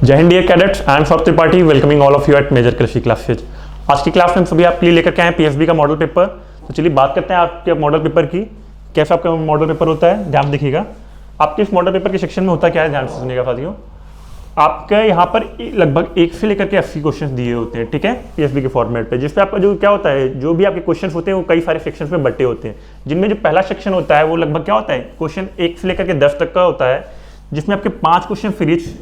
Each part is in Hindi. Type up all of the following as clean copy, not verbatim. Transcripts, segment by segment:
जय Hind dear cadets, I am Saurabh Tripathi welcoming all of you at Major Krishi Classes. आज की क्लास में हम सभी आपके लिए लेकर के आए हैं पीएसबी का मॉडल पेपर। तो चलिए बात करते हैं आपके मॉडल पेपर की। कैसा आपका मॉडल पेपर होता है, ध्यान देखिएगा। आपके इस मॉडल पेपर के सेक्शन में होता क्या है, ध्यान से सुनिएगा साथियों। आपके यहाँ पर लगभग 1 से लेकर के 80 क्वेश्चन दिए होते हैं, ठीक है, पीएसबी के फॉर्मेट पे, जिसपे आपका जो क्या होता है, जो भी आपके क्वेश्चन होते हैं वो कई सारे सेक्शन में बटे होते हैं। जिनमें जो पहला सेक्शन होता है वो लगभग क्या होता है, क्वेश्चन 1 से लेकर के 10 तक का होता है, जिसमें आपके 5 क्वेश्चन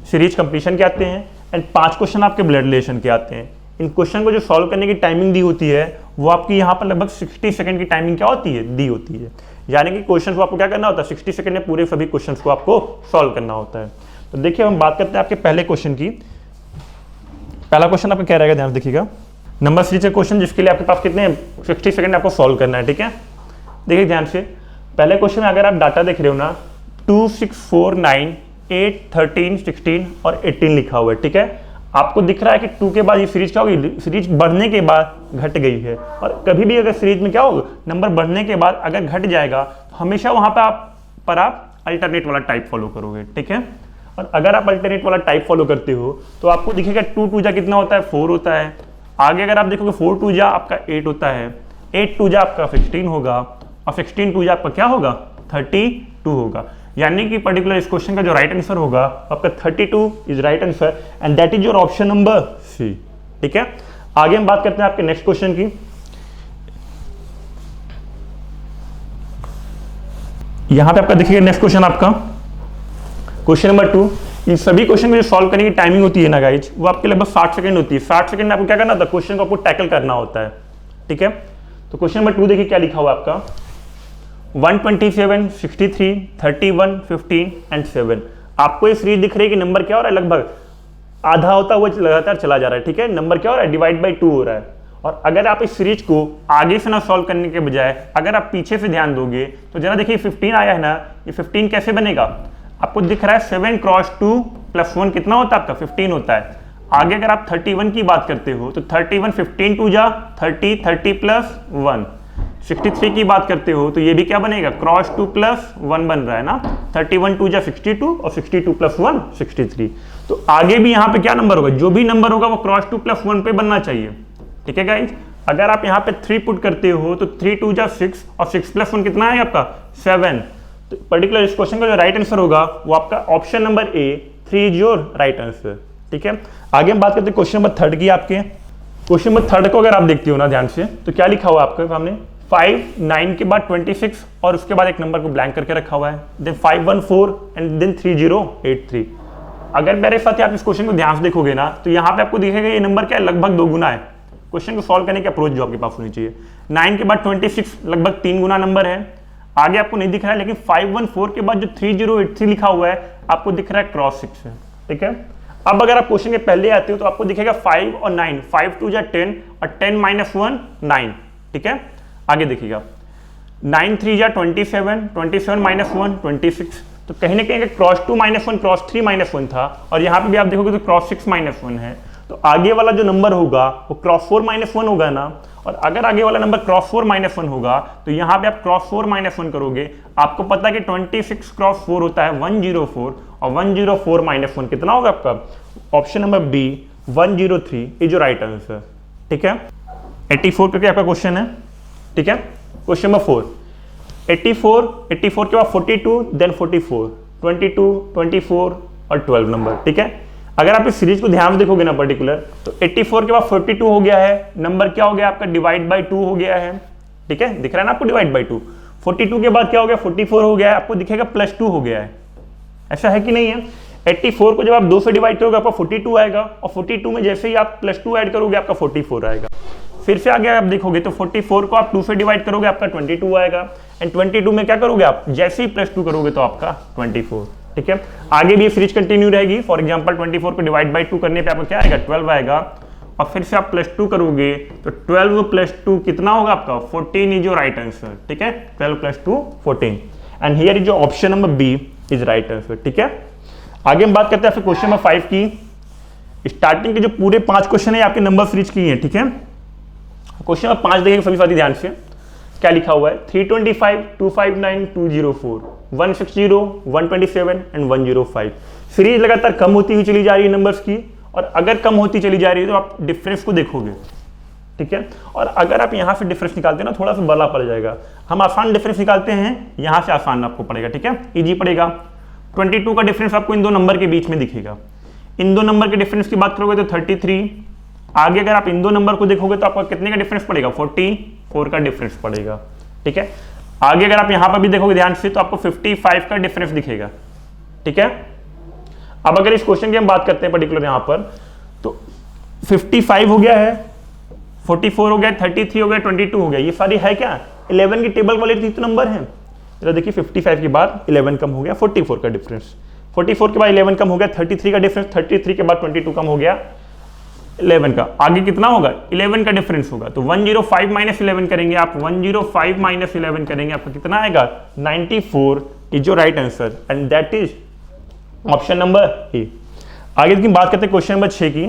सीरीज कंप्लीशन के आते हैं एंड 5 क्वेश्चन आपके ब्लड रिलेशन के आते हैं। इन क्वेश्चन को जो सॉल्व करने की टाइमिंग दी होती है वो आपकी यहाँ पर लगभग 60 सेकंड की टाइमिंग क्या होती है, दी होती है। यानी कि क्वेश्चन को आपको क्या करना होता है, 60 सेकंड में पूरे सभी क्वेश्चन को आपको सॉल्व करना होता है। तो देखिए हम बात करते हैं आपके पहले क्वेश्चन की। पहला क्वेश्चन आपका क्या रहेगा, ध्यान देखिएगा। नंबर सीरीज का क्वेश्चन जिसके लिए आपके पास कितने 60 सेकंड आपको सॉल्व करना है, ठीक है। देखिए ध्यान से, पहले क्वेश्चन में अगर आप डाटा देख रहे हो ना, 2, 6, 4, 9, 8, 13, 16 और 18 लिखा हुआ है, ठीक है। आपको दिख रहा है कि 2 के बाद ये सीरीज क्या होगी, सीरीज बढ़ने के बाद घट गई है। और कभी भी अगर सीरीज में क्या होगा, नंबर बढ़ने के बाद अगर घट जाएगा तो हमेशा वहां पे आप अल्टरनेट वाला टाइप फॉलो करोगे, ठीक है। और अगर आप अल्टरनेट वाला टाइप फॉलो करते हो तो आपको दिखेगा 2 2 जा कितना होता है, 4 होता है। आगे अगर आप देखोगे 4 2 जा आपका 8 होता है, 8 2 जा आपका 16 होगा और 16 2 जा आपका क्या होगा, 32 होगा। यानी कि पर्टिकुलर इस क्वेश्चन का जो राइट आंसर होगा आपका 32 is right answer and that is your option number C, ठीक है। आगे हम बात करते हैं आपके नेक्स्ट क्वेश्चन की। यहां पे आपका देखिएगा नेक्स्ट क्वेश्चन आपका क्वेश्चन नंबर 2। इन सभी क्वेश्चन को जो सॉल्व करने की टाइमिंग होती है ना गाइज, वो आपके लगभग 60 सेकंड होती है। 60 सेकंड में आपको क्या करना होता है, क्वेश्चन को आपको टैकल करना होता है, ठीक है। तो क्वेश्चन नंबर 2 देखिए क्या लिखा हुआ आपका, 127, 63, 31, 15 एंड 7। आपको ये सीरीज दिख रही है कि नंबर क्या हो रहा है, लगभग आधा होता हुआ लगातार चला जा रहा है, ठीक है। नंबर क्या हो रहा है, डिवाइड बाई 2 हो रहा है। और अगर आप इस सीरीज को आगे से ना सॉल्व करने के बजाय अगर आप पीछे से ध्यान दोगे तो जरा देखिए 15 आया है ना, ये 15 कैसे बनेगा, आपको दिख रहा है 7 क्रॉस 2 प्लस 1 कितना होता है आपका, 15 होता है। आगे अगर आप 31 की बात करते हो तो 31 15 2 जा 30, 30 प्लस 1। 63 की बात करते हो तो ये भी क्या बनेगा, क्रॉस 2 प्लस 1 बन रहा है ना, 31 2 जा 62 और 62 प्लस 1 63। तो आगे भी यहाँ पे क्या नंबर होगा, जो भी नंबर होगा वो क्रॉस 2 प्लस 1 पे बनना चाहिए, ठीक है गाइज। अगर आप यहाँ पे 3 पुट करते हो तो 3 2 जा 6 और 6 प्लस 1 कितना है आपका 7। तो पर्टिकुलर इस क्वेश्चन का जो राइट आंसर होगा वो आपका option number A 3 is your right answer, ठीक है। आगे हम बात करते हैं क्वेश्चन नंबर 3 की। आपके क्वेश्चन नंबर 3 को अगर आप देखते हो ना ध्यान से, तो क्या लिखा हुआ है आपके सामने, 5 9 के बाद 26 और उसके बाद एक नंबर को ब्लैंक करके रखा हुआ है, देन 5 1 4 एंड देन 3 0 8 3। अगर मेरे साथ आप इस क्वेश्चन को ध्यान से देखोगे ना तो यहाँ पे आपको दिखेगा ये नंबर क्या है, लगभग 2 गुना है। क्वेश्चन को सॉल्व करने की अप्रोच जो आपके पास होनी चाहिए। 9 के बाद 26 लगभग 3 गुना नंबर है। आगे आपको नहीं दिख रहा है, लेकिन 5 1 4 के बाद जो 3 0 8 3 लिखा हुआ है आपको दिख रहा है क्रॉस 6 है, ठीक है। अब अगर आप क्वेश्चन के पहले आते हो तो आपको दिखेगा 5 और 9, 5 2 जा 10 और 10 माइनस 1 9, ठीक है। आगे देखिएगा 9 3 जा 27, 27 माइनस 1 26। तो कहीं ना कहीं क्रॉस 2 माइनस 1 क्रॉस 3 माइनस 1 था और यहाँ पे भी आप देखोगे तो क्रॉस 6 माइनस 1 है। तो आगे वाला जो नंबर होगा वो क्रॉस 4 माइनस 1 होगा ना। और अगर आगे वाला नंबर क्रॉस 4 माइनस 1 होगा तो यहाँ पे आप क्रॉस 4 माइनस 1 करोगे, आपको पता है कि 26 क्रॉस 4 होता है 104 और 104 माइनस 1 कितना होगा आपका, option number B 103 is your right answer, ठीक है। 84 करके आपका क्वेश्चन है, ठीक है। क्वेश्चन नंबर 4, 84 के बाद 42 देन 44, 22 24 और 12 नंबर, ठीक है। अगर आप इस सीरीज को ध्यान से देखोगे ना पर्टिकुलर, तो 84 के बाद 42 हो गया है, नंबर क्या हो गया आपका, डिवाइड बाई 2 हो गया है, ठीक है, दिख रहा है ना आपको डिवाइड बाई 2। 42 के बाद क्या हो गया, 44 हो गया है, आपको दिखेगा प्लस 2 हो गया है, ऐसा है कि नहीं है। 84 को जब आप 2 से डिवाइड करोगे आपका 42 आएगा और 42 में जैसे ही आप प्लस 2 ऐड करोगे आपका 44 आएगा। फिर से आगे आप देखोगे तो 44 को आप 2 से डिवाइड करोगे आपका 22 आएगा एंड 22 में क्या करोगे आप, जैसे ही प्लस 2 करोगे तो आपका 24, ठीक है। आगे भी सीरीज कंटिन्यू रहेगी। फॉर एग्जांपल 24 को डिवाइड बाई 2 करने पे आपको क्या आएगा, 12 आएगा और फिर से आप प्लस 2 करोगे तो 12 प्लस 2 कितना होगा आपका, 14 इज योर राइट आंसर, ठीक है। 12 plus 2 14 and here is your option number B is right answer, ठीक है। आगे हम बात करते हैं क्वेश्चन नंबर 5 की। स्टार्टिंग के जो पूरे 5 क्वेश्चन है आपके नंबर सीरीज की है, ठीक है। क्वेश्चन नंबर 5 देखेंगे सभी साथी ध्यान से, क्या लिखा हुआ है, 325 259 204 160 127 एंड 105। सीरीज लगातार कम होती हुई चली जा रही है नंबर्स की, और अगर कम होती चली जा रही है तो आप डिफरेंस को देखोगे, ठीक है। और अगर आप यहाँ से डिफरेंस निकालते हैं ना, थोड़ा सा बड़ा पड़ जाएगा। हम आसान डिफरेंस निकालते हैं, यहाँ से आसान आपको पड़ेगा, ठीक है, इजी पड़ेगा। 22 का डिफरेंस आपको इन दो नंबर के बीच में दिखेगा। इन दो नंबर के डिफरेंस की बात करोगे तो 33। आगे अगर आप इन दो नंबर को देखोगे तो आपका कितने का डिफरेंस पड़ेगा, 44 का डिफरेंस पड़ेगा, ठीक है। आगे अगर आप यहाँ पर भी देखोगे ध्यान से तो आपको 55 का डिफरेंस दिखेगा, ठीक है। अब अगर इस क्वेश्चन की हम बात करते हैं पर्टिकुलर यहाँ पर, तो 55 हो गया है, 44 हो गया, 33 हो गया, 22 हो गया, ये सारी है क्या 11 की टेबल वाले तीन नंबर हैं। तो देखिए 55 के बाद 11 कम हो गया, 44 का डिफरेंस, 44 के बाद 11 कम हो गया, 33 का डिफरेंस, 33 के बाद 22 कम हो गया 11 का। आगे कितना होगा, 11 का डिफरेंस होगा, तो 105 माइनस 11 करेंगे आप, 105 माइनस 11 करेंगे, आपको कितना आएगा 94 is your right answer, and that is option number ए। आगे की बात करते हैं क्वेश्चन नंबर 6 की।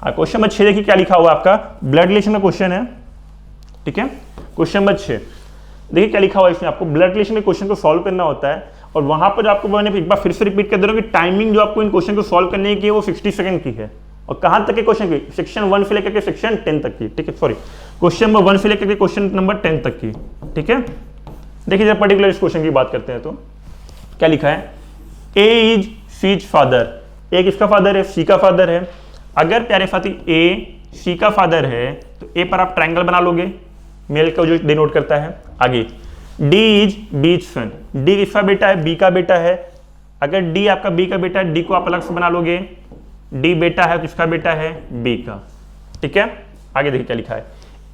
क्वेश्चन नंबर 6 देखिए क्या लिखा हुआ आपका, ब्लड रिलेशन का क्वेश्चन है, ठीक है। क्वेश्चन नंबर 6 देखिए क्या लिखा हुआ है इसमें, आपको ब्लड रिलेशन के क्वेश्चन को सॉल्व करना होता है, और वहां पर आपको मैंने एक बार फिर से रिपीट कर दे रहा हूं कि टाइमिंग जो आपको इन क्वेश्चन को सॉल्व करने की है वो 60 सेकंड की है, और कहां तक के क्वेश्चन की, सेक्शन 1 से लेकर के सेक्शन 10 तक की, ठीक है, सॉरी क्वेश्चन नंबर 1 से लेकर के क्वेश्चन नंबर 10 तक की, ठीक है। देखिए जब पर्टिकुलर इस क्वेश्चन की बात करते हैं तो क्या लिखा है, ए इज सी इज फादर, ए किसका फादर है, सी का फादर है। अगर प्यारे साथी ए सी का फादर है तो ए पर आप ट्रायंगल बना लोगे, मेल का जो डिनोट करता है। आगे D is B is son, D किसका बेटा है, बी का बेटा है। अगर डी आपका बी का बेटा है, डी को आप अलग से बना लोगे, डी बेटा है, किसका बेटा है, बी का, ठीक है। आगे देखिए क्या लिखा है,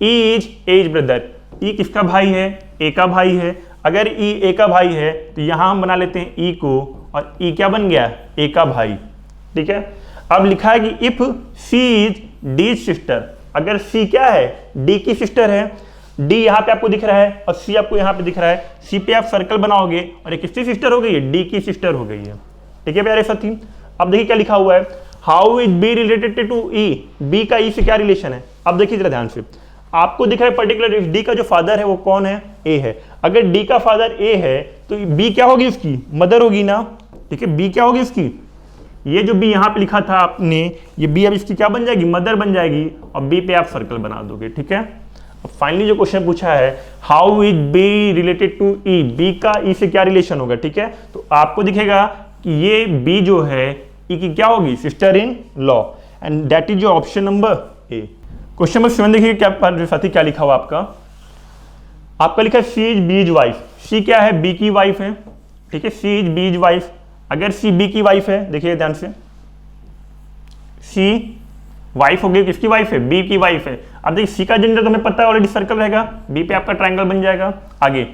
E is A's brother, E किसका भाई है, ए का भाई है। अगर ई ए का भाई है तो यहां हम बना लेते हैं ई को, और ई क्या बन गया, ए का भाई, ठीक है। अब लिखा है कि if C is D sister, अगर सी क्या है, डी की सिस्टर है, डी यहाँ पे आपको दिख रहा है और सी आपको यहाँ पे दिख रहा है, सी पे आप सर्कल बनाओगे और ये किसकी सिस्टर हो गई है, डी की सिस्टर हो गई है, ठीक है प्यारे साथी। अब देखिए क्या लिखा हुआ है, how is B related to E, B का ई से क्या रिलेशन है। अब देखिए जरा ध्यान से, आपको दिख रहा है पर्टिकुलर डी का जो फादर है वो कौन है, ए है। अगर डी का फादर ए है तो बी क्या होगी, उसकी मदर होगी ना, ठीक है, बी क्या होगी इसकी, ये जो बी यहाँ पे लिखा था आपने, ये बी अब इसकी क्या बन जाएगी, मदर बन जाएगी, और बी पे आप सर्कल बना दोगे, ठीक है। अब फाइनली जो क्वेश्चन पूछा है, how is B related to E, B का ई से क्या रिलेशन होगा, ठीक है। तो आपको दिखेगा कि ये बी जो है ई की क्या होगी, sister in law, and that is your option number A. Question number 7 देखिए क्या साथी क्या लिखा हुआ आपका लिखा है सी इज बी इज वाइफ, सी क्या है, बी की वाइफ है, ठीक है, सी इज बी इज वाइफ। अगर सी बी की वाइफ है, देखिए ध्यान से, सी वाइफ हो गई, किसकी वाइफ है, बी की वाइफ है। अब देखिए सी का जेंडर तो हमें पता है ऑलरेडी, सर्कल रहेगा, बी पे आपका ट्रायंगल बन जाएगा। आगे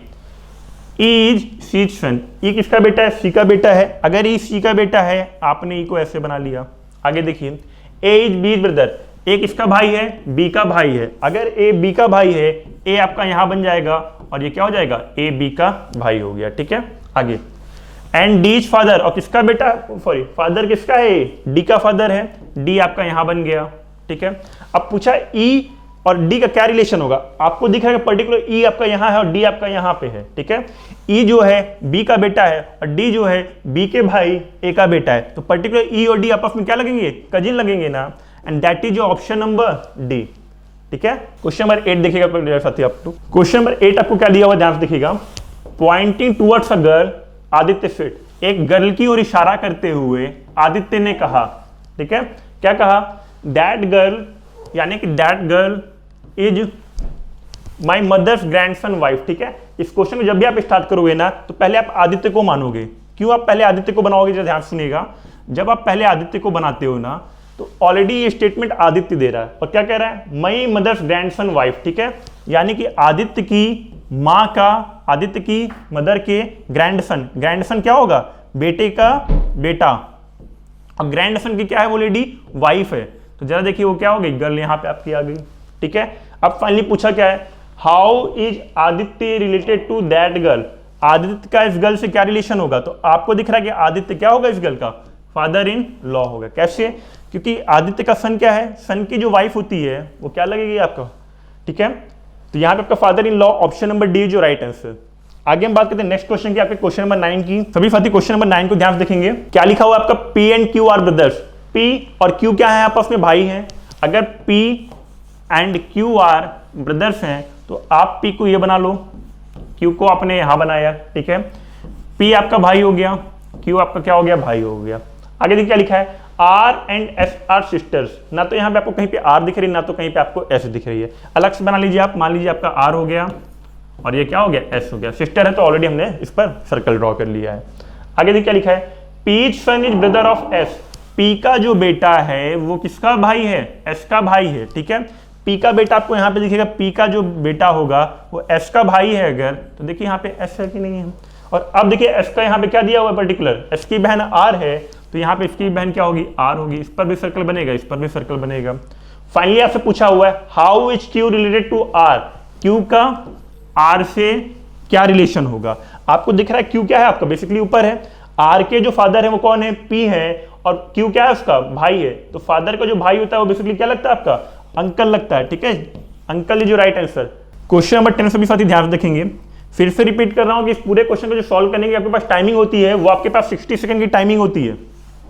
ई इज सी इज सन, ई किसका बेटा है, सी का बेटा है। अगर ई सी का बेटा है, आपने ई को ऐसे बना लिया। आगे देखिए ए इज बी इज ब्रदर, ए किसका भाई है, बी का भाई है। अगर ए बी का भाई है, ए आपका यहां बन जाएगा और ये क्या हो जाएगा, ए बी का भाई हो गया, ठीक है। आगे एंड डी इज फादर, और किसका बेटा, सॉरी फादर किसका है, डी का फादर है, डी आपका यहां बन गया, ठीक है। अब पूछा ई और डी का क्या रिलेशन होगा, आपको दिख रहा है पर्टिकुलर ई आपका यहां है और डी आपका यहां पे है, ठीक है। ई जो है बी का बेटा है और डी जो है बी के भाई ए का बेटा है, तो पर्टिकुलर ई और डी आपस में क्या लगेंगे, कजिन लगेंगे ना, and that is option number D, ठीक है। क्वेश्चन नंबर 8 देखिएगा साथी, आप क्वेश्चन नंबर 8 आपको क्या दिया हुआ ध्यान से देखिएगा, pointing towards a girl Aditya fit, एक गर्ल की ओर इशारा करते हुए आदित्य ने कहा, ठीक है, क्या कहा, दैट गर्ल, यानी कि that girl is my mother's grandson wife, ठीक है। इस क्वेश्चन को जब भी आप स्टार्ट करोगे ना तो पहले आप आदित्य को मानोगे। क्यों आप पहले आदित्य को बनाओगे, जरा ध्यान सुनिएगा, जब आप पहले आदित्य को बनाते हो ना तो ऑलरेडी ये स्टेटमेंट आदित्य दे रहा है, और क्या कह रहा है, माई मदर्स ग्रैंडसन वाइफ, ठीक है, यानी कि आदित्य की माँ का, आदित्य की मदर के ग्रैंडसन, ग्रैंडसन क्या होगा, बेटे का बेटा, अब ग्रैंडसन की क्या है, वो लेडी वाइफ है, तो जरा देखिए वो क्या हो गई, गर्ल यहाँ पे आपकी आ गई, ठीक है। अब फाइनली पूछा क्या है, how is Aditya related to that girl, Aditya का इस गर्ल से क्या रिलेशन होगा, तो आपको दिख रहा है कि आदित्य क्या होगा, इस गर्ल का फादर इन लॉ होगा। कैसे, क्योंकि आदित्य का सन क्या है, सन की जो वाइफ होती है वो क्या लगेगी आपका, ठीक है। तो यहाँ पे आपका father in law, option number D जो राइट आंसर। आगे हम बात करते हैं नेक्स्ट क्वेश्चन की, आपके क्वेश्चन नंबर 9 की। सभी साथी क्वेश्चन नंबर 9 को ध्यान से देखेंगे। क्या लिखा हुआ आपका, P and Q are brothers. P और Q क्या है, आपस में भाई हैं। अगर P and Q are brothers हैं तो आप P को ये बना लो, Q को आपने यहां बनाया, ठीक है। P आपका भाई हो गया, Q आपका क्या हो गया, भाई हो गया। आगे देखिए क्या लिखा है, R and S are sisters. ना तो यहाँ पे आपको कहीं पे R दिख रही है, ना तो कहीं पे आपको S दिख रही है। अलग से बना लीजिए आप, मान लीजिए आपका R हो गया और ये क्या हो गया, S हो गया। सिस्टर है तो ऑलरेडी हमने इस पर सर्कल ड्रॉ कर लिया है। आगे देखिए क्या लिखा है, P's son is brother of S। P का जो बेटा है वो किसका भाई है, S का भाई है, ठीक है। P का बेटा आपको यहाँ पे दिखेगा, P का जो बेटा होगा वो S का भाई है अगर, तो देखिए यहाँ पे S है कि नहीं है। और अब देखिए S का यहाँ पे क्या दिया हुआ है पर्टिकुलर, S की बहन R है तो यहाँ पे इसकी बहन क्या होगी, R होगी। इस पर भी सर्कल बनेगा, इस पर भी सर्कल बनेगा। फाइनली आपसे पूछा हुआ है how is Q related to R। Q का R से क्या रिलेशन होगा। आपको दिख रहा है Q क्या है आपका, बेसिकली ऊपर है। R के जो फादर है वो कौन है, P है, और Q क्या है उसका भाई है। तो फादर का जो भाई होता है वो बेसिकली क्या लगता है आपका, अंकल लगता है, ठीक है। अंकल इज जो राइट आंसर। क्वेश्चन नंबर 10 सभी साथी ध्यान से देखेंगे। फिर से रिपीट कर रहा हूं कि इस पूरे क्वेश्चन को जो सॉल्व करने की आपके पास टाइमिंग होती है वो आपके पास 60 सेकंड की टाइमिंग होती है,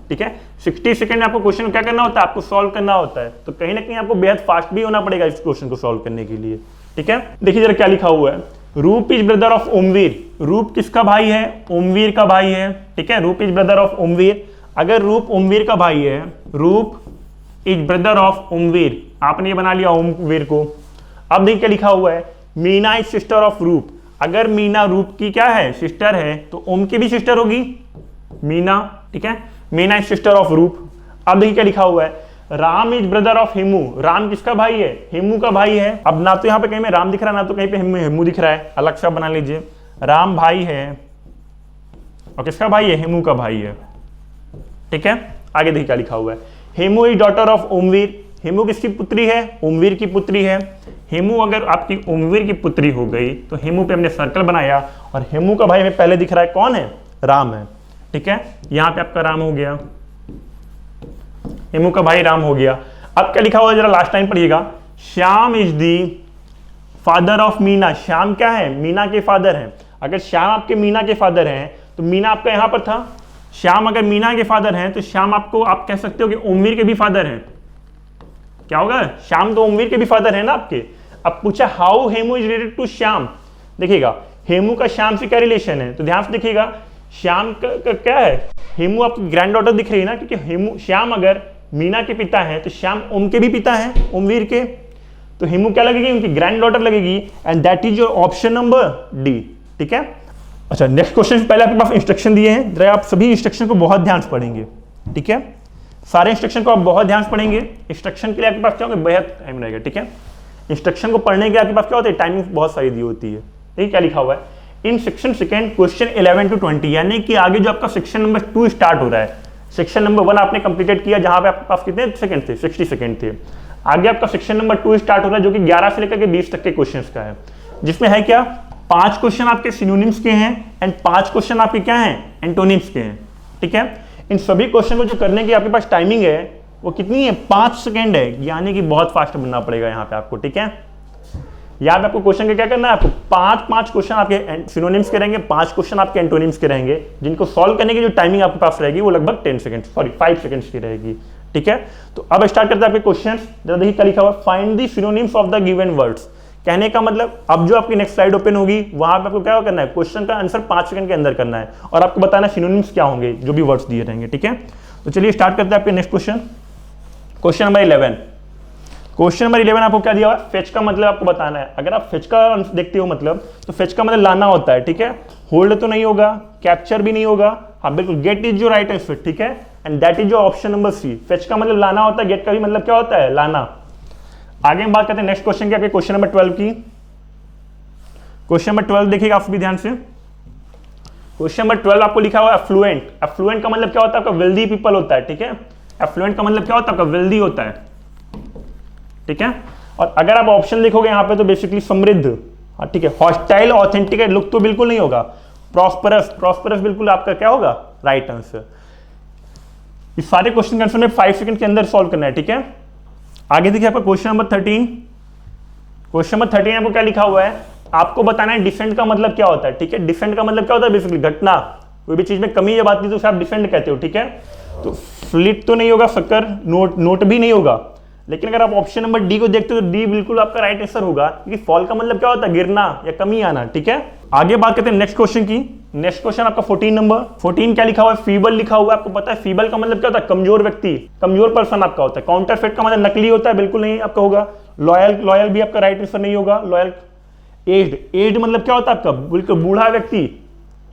ठीक है। 60 सेकंड में आपको क्वेश्चन क्या करना होता है, आपको सॉल्व करना होता है। तो कहीं ना कहीं आपको बेहद फास्ट भी होना पड़ेगा इस क्वेश्चन को सॉल्व करने के लिए, ठीक है। देखिए जरा क्या लिखा हुआ है, रूप इज ब्रदर ऑफ ओमवीर। रूप किसका भाई है, ओमवीर का भाई है, ठीक है। रूप इज ब्रदर ऑफ ओमवीर। अगर रूप ओमवीर का भाई है, रूप इज ब्रदर ऑफ ओमवीर, आपने ये बना लिया ओमवीर को। अब देखिए क्या लिखा हुआ है, मीना इज सिस्टर ऑफ रूप। अगर मीना रूप की क्या है, सिस्टर है, तो ओम की भी सिस्टर होगी मीना, ठीक है। मीना इज सिस्टर ऑफ रूप। अब देखिए क्या लिखा हुआ है, Ram is brother of Hemu. Ram किसका भाई है, हेमू का भाई है। अब ना तो यहाँ पे कहीं में राम दिख रहा है, ना तो कहीं पे हेमू दिख रहा है, अलग से बना लीजिए। राम भाई है और किसका भाई है, हेमू का भाई है, ठीक है। आगे देखिए क्या लिखा हुआ है, Hemu is daughter of Omvir. Hemu किसकी पुत्री है, ओमवीर की पुत्री है। हेमू अगर आपकी ओमवीर की पुत्री हो गई तो हेमू पे हमने सर्कल बनाया, और हेमू का भाई हमें पहले दिख रहा है कौन है, राम है, ठीक है। यहां पे आपका राम हो गया, हेमू का भाई राम हो गया। अब क्या लिखा हुआ है जरा लास्ट टाइम पढ़िएगा, Shyam is the father of Meena. Shyam क्या है, मीना के फादर हैं। अगर श्याम आपके मीना के फादर हैं तो मीना आपका यहां पर था। श्याम अगर मीना के फादर हैं तो श्याम आपको आप कह सकते हो कि ओमवीर के भी फादर हैं। क्या होगा, श्याम तो ओमवीर के भी फादर है ना आपके। अब पूछा how Hemu is related to Shyam. देखिएगा हेमू का श्याम से क्या रिलेशन है, तो ध्यान से देखिएगा श्याम का क्या है, हेमू आपकी ग्रैंड डॉटर दिख रही है ना, क्योंकि हेमू श्याम अगर मीना के पिता हैं तो श्याम ओम के भी पिता हैं, ओमवीर के। तो हेमू क्या लगेगी, उनकी ग्रैंड डॉटर लगेगी, and that is your option number D, ठीक है। अच्छा नेक्स्ट क्वेश्चन से पहले आपके पास इंस्ट्रक्शन दिए हैं, जरा आप सभी इंस्ट्रक्शन को बहुत ध्यान से पढ़ेंगे, ठीक है। सारे इंस्ट्रक्शन को आप बहुत ध्यान से पढ़ेंगे। इंस्ट्रक्शन के लिए आपके पास क्या होगा, बेहद टाइम रहेगा, ठीक है। इंस्ट्रक्शन को पढ़ने के आपके पास क्या होता है, टाइमिंग बहुत सारी दी होती है। देखिए क्या लिखा हुआ है, in section second question 11 to 20, यानी कि आगे जो आपका सेक्शन नंबर 2 स्टार्ट हो रहा है। सेक्शन नंबर 1 आपने कंप्लीटेड किया जहां पे आपके पास कितने सेकंड थे, 60 सेकंड थे। आगे आपका सेक्शन नंबर 2 स्टार्ट हो रहा है जो कि 11 से लेकर के 20 तक के क्वेश्चंस का है, जिसमें है क्या, 5 क्वेश्चन आपके सिनोनिम्स के हैं एंड 5 क्वेश्चन आपके क्या हैं, एंटोनिम्स के हैं, ठीक है। इन सभी क्वेश्चन को जो करने की आपके पास टाइमिंग है वो कितनी है, 5 सेकेंड है, यानी कि बहुत फास्ट बनना पड़ेगा यहाँ पे आपको, ठीक है। यहाँ पे आपको क्वेश्चन का क्या करना है, आपको 5 क्वेश्चन आपके सिनोनिम्स के रहेंगे, 5 क्वेश्चन आपके एंटोनिम्स के रहेंगे, जिनको सॉल्व करने की जो टाइमिंग आपके पास रहेगी वो लगभग 5 सेकंड्स की रहेगी, ठीक है। तो अब स्टार्ट करते हैं आपके क्वेश्चन। जरा देखिए क्या लिखा हुआ, find the synonyms of the given words. कहने का मतलब अब जो आपकी नेक्स्ट स्लाइड ओपन होगी वहां पे आपको क्या करना है, क्वेश्चन का आंसर 5 सेकंड के अंदर करना है और आपको बताना सिनोनिम्स क्या होंगे जो भी वर्ड्स दिए रहेंगे, ठीक है। तो चलिए स्टार्ट करते हैं आपके next question. Question number 11। Question number 11 आपको क्या दिया हुआ है, फेच का मतलब आपको बताना है। अगर आप फेच का देखते हो मतलब, तो फेच का मतलब लाना होता है, ठीक है। होल्ड तो नहीं होगा, कैप्चर भी नहीं होगा, हाँ बिल्कुल। गेट इज जो राइट आंसर, ठीक है, एंड दैट इज जो ऑप्शन नंबर सी। फेच का मतलब लाना होता है, गेट का भी मतलब क्या होता है, लाना। आगे हम बात करते हैं नेक्स्ट क्वेश्चन की, आपके क्वेश्चन नंबर 12 की। क्वेश्चन नंबर 12 देखिएगा आप भी ध्यान से। क्वेश्चन नंबर 12 आपको लिखा हुआ है एफ्लुएंट। एफ्लुएंट का मतलब क्या होता है, आपका वेल्दी पीपल होता है, ठीक है। एफ्लुएंट का मतलब क्या होता है, आपका वेल्दी होता है, ठीक है। और अगर आप ऑप्शन लिखोगे यहाँ पे तो बेसिकली समृद्ध, हाँ ठीक है। हॉस्टाइल, ऑथेंटिकेट, लुक तो बिल्कुल नहीं होगा। प्रॉस्परस, प्रॉस्परस बिल्कुल आपका क्या होगा, राइट आंसर। इस सारे क्वेश्चन का आंसर में 5 सेकंड के अंदर सॉल्व करना है, ठीक है। आगे देखिए आपका क्वेश्चन नंबर 13। क्वेश्चन नंबर 13 आपको क्या लिखा हुआ है, आपको बताना है डिसेंट का मतलब क्या होता है, ठीक है। डिसेंट का मतलब क्या होता है, बेसिकली घटना, कोई भी चीज में कमी जब आती है तो उसे आप डिसेंट कहते हो, ठीक है। तो स्लिट तो नहीं होगा, शक्कर, नोट भी नहीं होगा, लेकिन अगर आप ऑप्शन नंबर डी को देखते हो तो डी बिल्कुल आपका राइट आंसर होगा, क्योंकि फॉल का मतलब क्या होता है, गिरना या कमी आना, ठीक है। आगे बात करते हैं नेक्स्ट क्वेश्चन की। नेक्स्ट क्वेश्चन आपका 14 नंबर। 14 क्या लिखा हुआ है, फीबल लिखा हुआ है। आपको पता है फीबल का मतलब क्या होता है, कमजोर व्यक्ति, कमजोर पर्सन आपका होता है। काउंटरफेट का मतलब नकली होता है, बिल्कुल नहीं आपका होगा। लॉयल भी आपका राइट आंसर नहीं होगा। लॉयल। एज्ड मतलब क्या होता है आपका, बिल्कुल बूढ़ा व्यक्ति।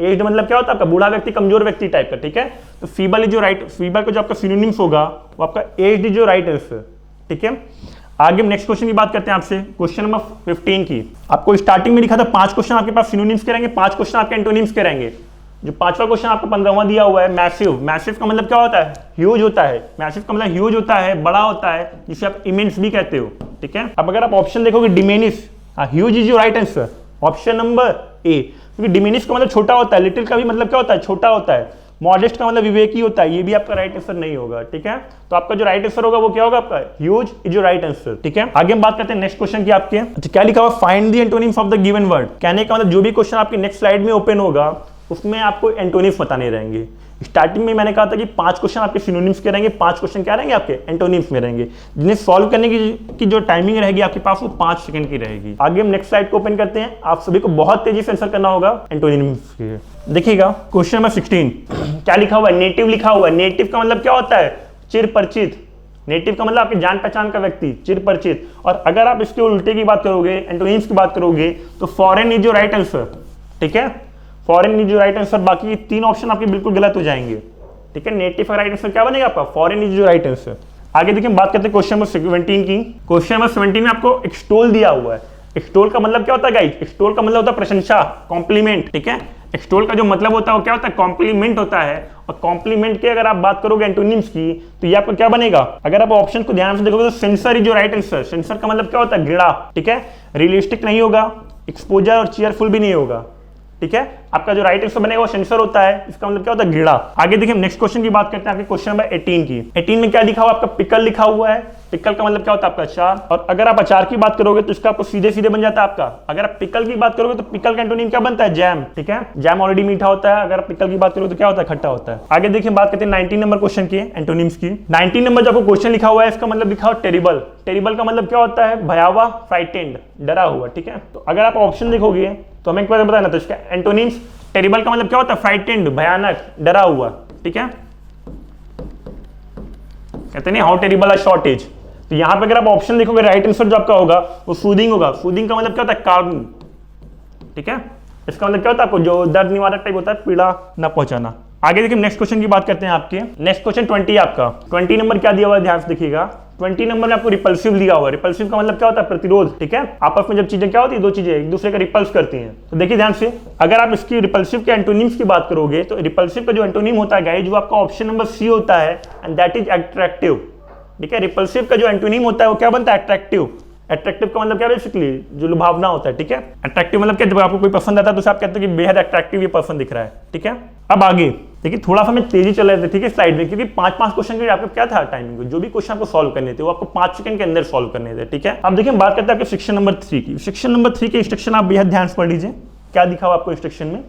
एज्ड मतलब क्या होता है आपका, बूढ़ा व्यक्ति, कमजोर व्यक्ति टाइप का, ठीक है। तो फीबल इज जो राइट, फीबल का जो आपका सिनोनिम्स होगा वो आपका एज्ड इज जो राइट आंसर, ठीक है। आगे नेक्स्ट क्वेश्चन की बात करते हैं आपसे, क्वेश्चन नंबर 15 की। आपको स्टार्टिंग में लिखा था 5 क्वेश्चन आपके पास सिनोनिम्स के रहेंगे, 5 क्वेश्चन आपके एंटोनिम्स के रहेंगे। जो 5वां क्वेश्चन आपको 15वां दिया हुआ है, मैसिव। मैसिव का मतलब क्या होता है, ह्यूज होता है। मैसिव का मतलब ह्यूज होता है, बड़ा होता है, जिसे आप इमेंस भी कहते हो, ठीक है। अब अगर आप ऑप्शन देखोगे diminish, huge is your right answer, option number ए। क्योंकि डिमिनिश का मतलब छोटा होता है, लिटिल का भी मतलब क्या होता है, छोटा होता है। मॉडेस्ट का मतलब विवेकी होता है, ये भी आपका राइट आंसर नहीं होगा, ठीक है। तो आपका जो राइट आंसर होगा वो क्या होगा, आपका huge is your right answer, ठीक है। आगे हम बात करते हैं नेक्स्ट क्वेश्चन की आपके। अच्छा, क्या लिखा हुआ, find the antonyms of the given word. कहने का मतलब जो भी क्वेश्चन आपके नेक्स्ट स्लाइड में ओपन होगा उसमें आपको एंटोनिम्स बताने रहेंगे। स्टार्टिंग में मैंने कहा था कि 5 क्वेश्चन आपके सिनोनिम्स के रहेंगे, 5 क्वेश्चन क्या रहेंगे आपके एंटोनिम्स में रहेंगे, जिन्हें सॉल्व करने की जो टाइमिंग रहेगी आपके पास वो 5 सेकंड की रहेगी। आगे हम नेक्स्ट स्लाइड को ओपन करते हैं। आप सभी को बहुत तेजी से आंसर करना होगा एंटोनिम्स के। देखिएगा क्वेश्चन नंबर 16 क्या लिखा हुआ है, नेटिव लिखा हुआ है। नेटिव का मतलब क्या होता है, चिर परिचित। नेटिव का मतलब आपकी जान पहचान का व्यक्ति, चिर परिचित। और अगर आप इसके उल्टे की बात करोगे, एंटोनिम्स की बात करोगे, तो foreign is your right answer, ठीक है। Foreign is your right answer. बाकी 3 ऑप्शन आपके बिल्कुल गलत हो जाएंगे, ठीक है। नेटिव का राइट आंसर क्या बनेगा आपका, foreign is your right answer. आगे देखिए बात करते हैं क्वेश्चन नंबर 17 की। क्वेश्चन नंबर 17 में आपको एक्सटोल दिया हुआ है। एक्सटोल का मतलब क्या होता है गाइस, एक्सटोल का मतलब होता है प्रशंसा, कॉम्प्लीमेंट, ठीक है। एक्सटोल का जो मतलब होता है वो क्या होता है, कॉम्प्लीमेंट होता है। और कॉम्प्लीमेंट की अगर आप बात करोगे एंटोनिम्स की, तो ये आपका क्या बनेगा, अगर आप ऑप्शन को ध्यान से देखोगे तो sensor is your right answer. Sensor का मतलब क्या होता है, घृणा, ठीक है। रियलिस्टिक नहीं होगा, एक्सपोजर और चीयरफुल भी नहीं होगा, ठीक है। आपका जो राइट आंसर बनेगा वो सेंसर होता है, इसका मतलब क्या होता है, घृणा। आगे देखिए नेक्स्ट क्वेश्चन की बात करते हैं आपके क्वेश्चन नंबर 18 की। 18 में क्या लिखा हुआ आपका, पिकल लिखा हुआ है। पिकल का मतलब क्या होता है आपका, अचार। और अगर आप अचार की बात करोगे तो इसका आपको सीधे सीधे बन जाता है आपका। अगर आप पिकल की बात करोगे तो पिकल का एंटोनिम क्या बनता है, जैम, ठीक है। जैम ऑलरेडी मीठा होता है, अगर आप पिकल की बात करोगे तो क्या होता है, खट्टा होता है। आगे देखिए बात करते हैं 19 नंबर क्वेश्चन की, एंटोनिम्स की। 19 नंबर जो आपको क्वेश्चन लिखा हुआ है इसका मतलब लिखा हुआ टेरिबल। टेरिबल का मतलब क्या होता है, भयावह, फ्राइटेंड, डरा हुआ, ठीक है। तो अगर आप ऑप्शन देखोगे तो हमें एक बार बताना, तो इसका एंटोनिम्स, टेरिबल का मतलब क्या होता है, फ्राइटेंड, भयानक, डरा हुआ, ठीक है। कहते नहीं हाउ टेरिबल अ शॉर्टेज। तो यहां पे अगर आप ऑप्शन देखोगे राइट आंसर जो आपका होगा वो सूदिंग होगा। सूदिंग का मतलब क्या होता है, काम, ठीक है। इसका मतलब क्या होता है, आपको जो दर्द निवारक टाइप होता है, पीड़ा न पहुंचाना। आगे देखिए नेक्स्ट क्वेश्चन की बात करते हैं आपके। नेक्स्ट क्वेश्चन 20 आपका। 20 नंबर क्या दिया हुआ है, ध्यान से देखिएगा। 20 नंबर में आपको रिपल्सिव दिया हुआ है। रिपल्सिव का मतलब क्या होता है, प्रतिरोध, ठीक है। आपस में जब चीजें क्या होती है, दो चीजें एक दूसरे का रिपल्स करती हैं। तो देखिए ध्यान से, अगर आप इसकी रिपल्सिव के एंटोनिम्स की बात करोगे तो रिपल्सिव का जो एंटोनिम होता है गाइस, जो आपका ऑप्शन नंबर सी होता है, एंड दैट इज अट्रैक्टिव, ठीक है। रिपल्सिव का जो एंटोनिम होता है वो क्या बनता है, अट्रैक्टिव। अट्रैक्टिव का मतलब क्या है, बेसिकली जो लुभावना होता है, ठीक है। अट्रैक्टिव मतलब क्या, जब आपको कोई पसंद आता है तो आप कहते हैं कि बेहद अट्रैक्टिव ये पर्सन दिख रहा है, ठीक है। अब आगे देखिए, थोड़ा सा मैं तेजी चल रहे थे, ठीक है, स्लाइड में, क्योंकि 5-5 क्वेश्चन के आपका क्या था टाइमिंग, जो भी क्वेश्चन आपको सॉल्व करने थे वो आपको 5 सेकंड के अंदर सॉल्व करने थे, ठीक है। अब देखिए बात करते हैं आपके सेक्शन नंबर 3 की। सेक्शन नंबर 3 के इंस्ट्रक्शन आप बेहद ध्यान से पढ़ लीजिए, क्या दिखा हुआ आपको इंस्ट्रक्शन में।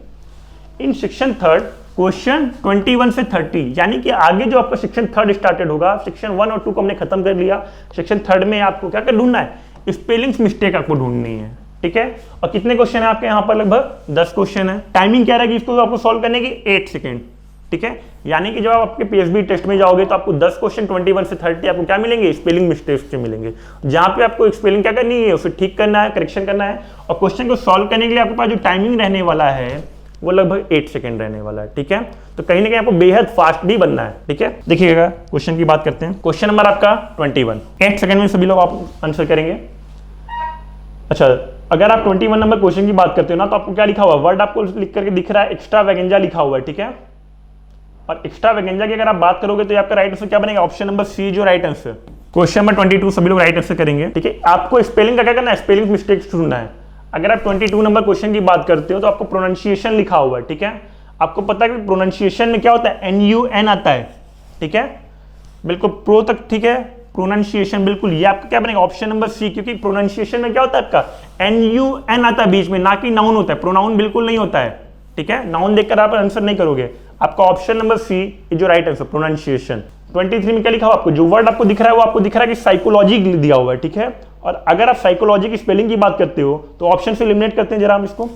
इन सेक्शन 3 क्वेश्चन 21 से 30, यानी कि आगे जो आपका सेक्शन 3 स्टार्टेड होगा, सेक्शन 1 और 2 को हमने खत्म कर लिया। सेक्शन 3 में आपको क्या कर ढूंढना है, स्पेलिंग्स मिस्टेक आपको ढूंढनी है, ठीक है। और कितने क्वेश्चन है आपके यहाँ पर, लगभग 10 क्वेश्चन है। टाइमिंग क्या रहेगी इसको आपको सॉल्व करने की, 8 सेकंड, ठीक है। यानी कि जब आप आपके पीएसबी टेस्ट में जाओगे तो आपको 10 क्वेश्चन 21 से 30 आपको क्या मिलेंगे, स्पेलिंग मिस्टेक्स के मिलेंगे, जहां पे आपको स्पेलिंग क्या करनी है, उसे ठीक करना है, करेक्शन करना है। और क्वेश्चन को सॉल्व करने के लिए आपके पास जो टाइमिंग रहने वाला है वो लगभग 8 सेकंड रहने वाला है, ठीक है। तो कहीं ना कहीं आपको बेहद फास्ट भी बनना है, ठीक है। देखिएगा क्वेश्चन की बात करते हैं। क्वेश्चन नंबर आपका 21, 8 सेकंड में सभी लोग आप आंसर करेंगे। अच्छा, अगर आप 21 नंबर क्वेश्चन की बात करते हो ना, तो आपको क्या लिखा हुआ, वर्ड आपको लिख करके दिख रहा है, एक्स्ट्रा वैगेंजा लिखा हुआ है, ठीक है। और एक्स्ट्रा वैगेंजा की अगर आप बात करोगे तो आपका राइट आंसर क्या बनेगा, ऑप्शन नंबर सी जो राइट आंसर। क्वेश्चन नंबर 22 सभी लोग राइट आंसर करेंगे, ठीक है। आपको स्पेलिंग का क्या करना है, स्पेलिंग मिस्टेक्स ढूंढना है। अगर आप 22 नंबर क्वेश्चन की बात करते हो तो आपको प्रोनाउंसिएशन लिखा हुआ है, ठीक है। आपको पता है कि प्रोनाउंसिएशन में क्या होता है, NUN आता है, ठीक है, बिल्कुल प्रो तक, ठीक है। प्रोनाउंसिएशन, बिल्कुल ये आपका क्या बनेगा ऑप्शन नंबर सी, क्योंकि प्रोनाउंसिएशन में क्या होता है आपका NUN आता है बीच में, ना कि नाउन होता है, प्रोनाउन बिल्कुल नहीं होता है, ठीक है। नाउन देखकर आप आंसर नहीं करोगे, आपका ऑप्शन नंबर सी इज जो राइट आंसर, प्रोनाउंसिएशन। 23 में क्या लिखा हुआ आपको, जो वर्ड आपको दिख रहा है वो आपको दिख रहा है कि साइकोलॉजी दिया हुआ है, ठीक है। और अगर आप साइकोलॉजी की स्पेलिंग की बात करते हो तो ऑप्शन से एलिमिनेट करते हैं जरा हम इसको,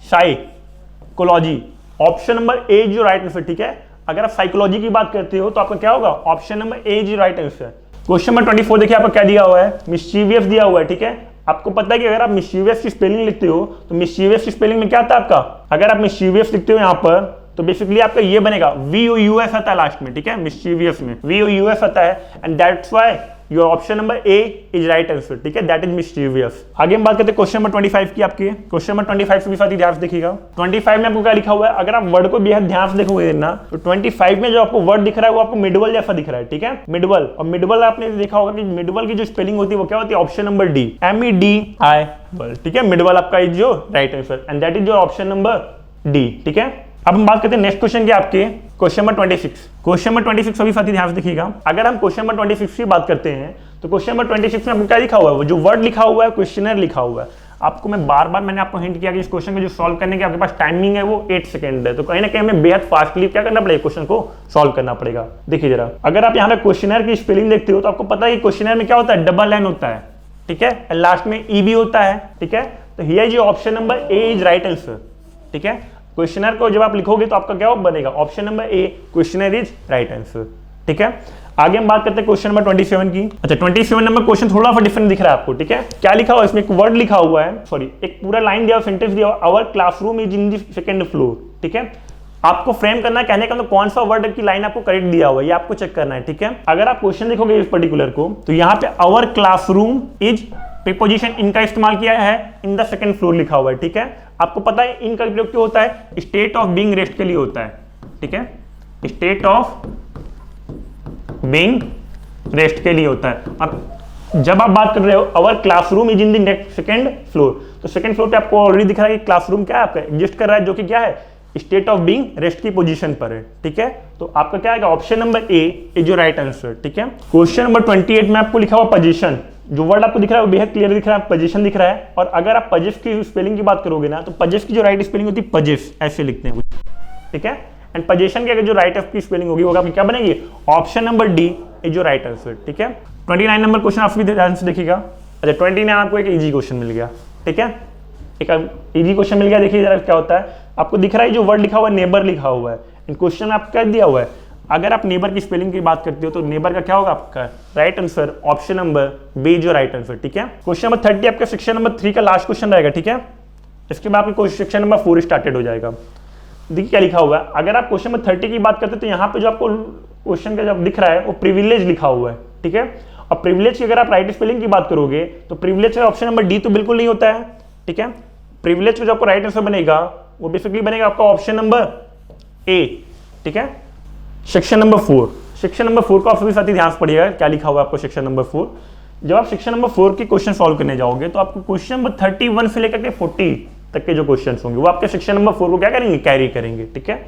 साइकोलॉजी, ऑप्शन नंबर ए जो राइट आंसर, ठीक है। अगर आप साइकोलॉजी की बात करते हो तो आपका क्या होगा, ऑप्शन नंबर ए जो राइट आंसर। क्वेश्चन नंबर 24 देखिए आपको क्या दिया हुआ है, मिस्चीवियस दिया हुआ है, ठीक है। आपको पता है कि अगर आप मिस्चीवियस की स्पेलिंग लिखते हो तो मिस्चीवियस की स्पेलिंग में क्या आता है आपका, अगर आप मिस्चीवियस लिखते हो यहाँ पर तो बेसिकली आपका ये बनेगा VOUS आता है लास्ट में, ठीक है। मिस्चीवियस में VOUS आता है and that's why your option number A is right answer, ठीक है, दैट इज मिस्चीवियस। आगे हम बात करते हैं क्वेश्चन नंबर 25 की आपकी। क्वेश्चन नंबर 25 भी साथ ही ध्यान से देखिएगा। 25 में आपको क्या लिखा हुआ है, अगर आप वर्ड को बेहद ध्यान से देखोगे ना तो 25 में जो आपको वर्ड दिख रहा है वो आपको मिडवल जैसा दिख रहा है, ठीक है, मिडवल। और मिडवल आपने देखा होगा कि मिडवल की जो स्पेलिंग होती है वो क्या होती है, ऑप्शन नंबर डी, MEDI, ठीक है। मिडवल आपका इज जो right answer and that is your option number D, ठीक है। अब हम बात करते हैं नेक्स्ट क्वेश्चन की आपके, क्वेश्चन नंबर 26। क्वेश्चन नंबर 26 सभी साथी ध्यान से देखिएगा। अगर हम क्वेश्चन नंबर 26 की बात करते हैं तो क्वेश्चन नंबर 26 में आपको क्या लिखा हुआ है, वो जो वर्ड लिखा हुआ है क्वेश्चनर लिखा हुआ है। आपको मैं बार बार मैंने आपको हिंट किया कि इस क्वेश्चन को जो सॉल्व करने की आपके पास टाइमिंग है वो 8 सेकंड है, तो कहीं ना कहीं हमें बेहद फास्टली क्या करना पड़ेगा, क्वेश्चन को सॉल्व करना पड़ेगा। देखिए जरा, अगर आप यहाँ पे क्वेश्चनर की स्पेलिंग देखते हो तो आपको पता है कि क्वेश्चनर में क्या होता है, डबल एन होता है, ठीक है, लास्ट में ई भी होता है, ठीक है। तो हियर जो option number A is right answer, ठीक है। क्वेश्चनर को जब आप लिखोगे तो आपका क्या बनेगा, option number A, questioner is right answer, ठीक है। आगे हम बात करते हैं क्वेश्चन नंबर 27 की। अच्छा 27 नंबर क्वेश्चन थोड़ा सा डिफरेंट दिख रहा है आपको, ठीक है। क्या लिखा हुआ है इसमें, एक वर्ड लिखा हुआ है, सॉरी एक पूरा लाइन दिया हुआ, सेंटेंस दिया हुआ, our classroom is in the second floor, ठीक है। आपको फ्रेम करना है, कहने का तो कौन सा वर्ड की लाइन आपको करेक्ट दिया हुआ है ये आपको चेक करना है, ठीक है। अगर आप क्वेश्चन देखोगे इस पर्टिकुलर को तो यहाँ पे आवर क्लासरूम इज प्रीपोजिशन इनका इस्तेमाल किया है, इन द सेकंड फ्लोर लिखा हुआ है, ठीक है। आपको पता है इनका प्रयोग क्यों होता है, स्टेट ऑफ बीइंग रेस्ट के लिए होता है, ठीक है, स्टेट ऑफ बीइंग रेस्ट के लिए होता है। और जब आप बात कर रहे हो our classroom is in the next second floor, तो सेकंड फ्लोर पे आपको ऑलरेडी दिख रहा है कि क्लासरूम क्या है आपका एग्जिस्ट कर रहा है, जो कि क्या है, स्टेट ऑफ बीइंग रेस्ट की पोजीशन पर है, ठीक है। तो आपका क्या आएगा, ऑप्शन नंबर ए इज जो राइट आंसर, ठीक है। क्वेश्चन नंबर 28 में आपको लिखा हुआ पोजीशन, जो वर्ड आपको दिख रहा है वो बेहद क्लियर दिख रहा है, पोजीशन दिख रहा है। और अगर आप पजेस की स्पेलिंग की बात करोगे ना तो पजेस की जो राइट स्पेलिंग होती है पजेस, ऐसे लिखते हैं, ठीक है। एंड पोजीशन की अगर जो राइट की स्पेलिंग होगी वो आपकी क्या बनेगी, ऑप्शन नंबर डी इज जो राइट आंसर, ठीक है। 29 नंबर क्वेश्चन आप भी ध्यान से देखिएगा। अच्छा 29 आपको एक इजी क्वेश्चन मिल गया, ठीक है, एक इजी क्वेश्चन मिल गया। देखिए जरा क्या होता है, आपको दिख रहा है जो वर्ड लिखा हुआ है नेबर लिखा हुआ है, इन क्वेश्चन में आपको क्या दिया हुआ है, अगर आप नेबर की स्पेलिंग की बात करते हो तो नेबर का क्या होगा आपका right answer, option number B जो राइट आंसर, ठीक है। क्वेश्चन नंबर 30 आपका सेक्शन नंबर 3 का लास्ट क्वेश्चन रहेगा, ठीक है। इसके बाद आपका सेक्शन नंबर 4 स्टार्टेड हो जाएगा। देखिए क्या लिखा हुआ है, अगर आप क्वेश्चन नंबर 30 की बात करते हैं तो यहाँ पे जो आपको क्वेश्चन का जब दिख रहा है वो प्रिविलेज लिखा हुआ है, ठीक है। और प्रिविलेज की अगर आप राइट स्पेलिंग की बात करोगे तो प्रिविलेज का ऑप्शन नंबर डी तो बिल्कुल नहीं होता है, ठीक है। प्रिविलेज का जो आपको राइट आंसर बनेगा वो बेसिकली बनेगा आपका ऑप्शन नंबर ए, ठीक है। सेक्शन नंबर 4, सेक्शन नंबर 4 को आप सभी साथी ध्यान से पढ़िएगा क्या लिखा हुआ है आपको सेक्शन नंबर 4। जब आप सेक्शन नंबर 4 की क्वेश्चन सॉल्व करने जाओगे तो आपको क्वेश्चन नंबर 31 से लेकर के 40 तक के जो क्वेश्चन होंगे वो आपके सेक्शन नंबर 4 को क्या करेंगे, कैरी करेंगे, ठीक है।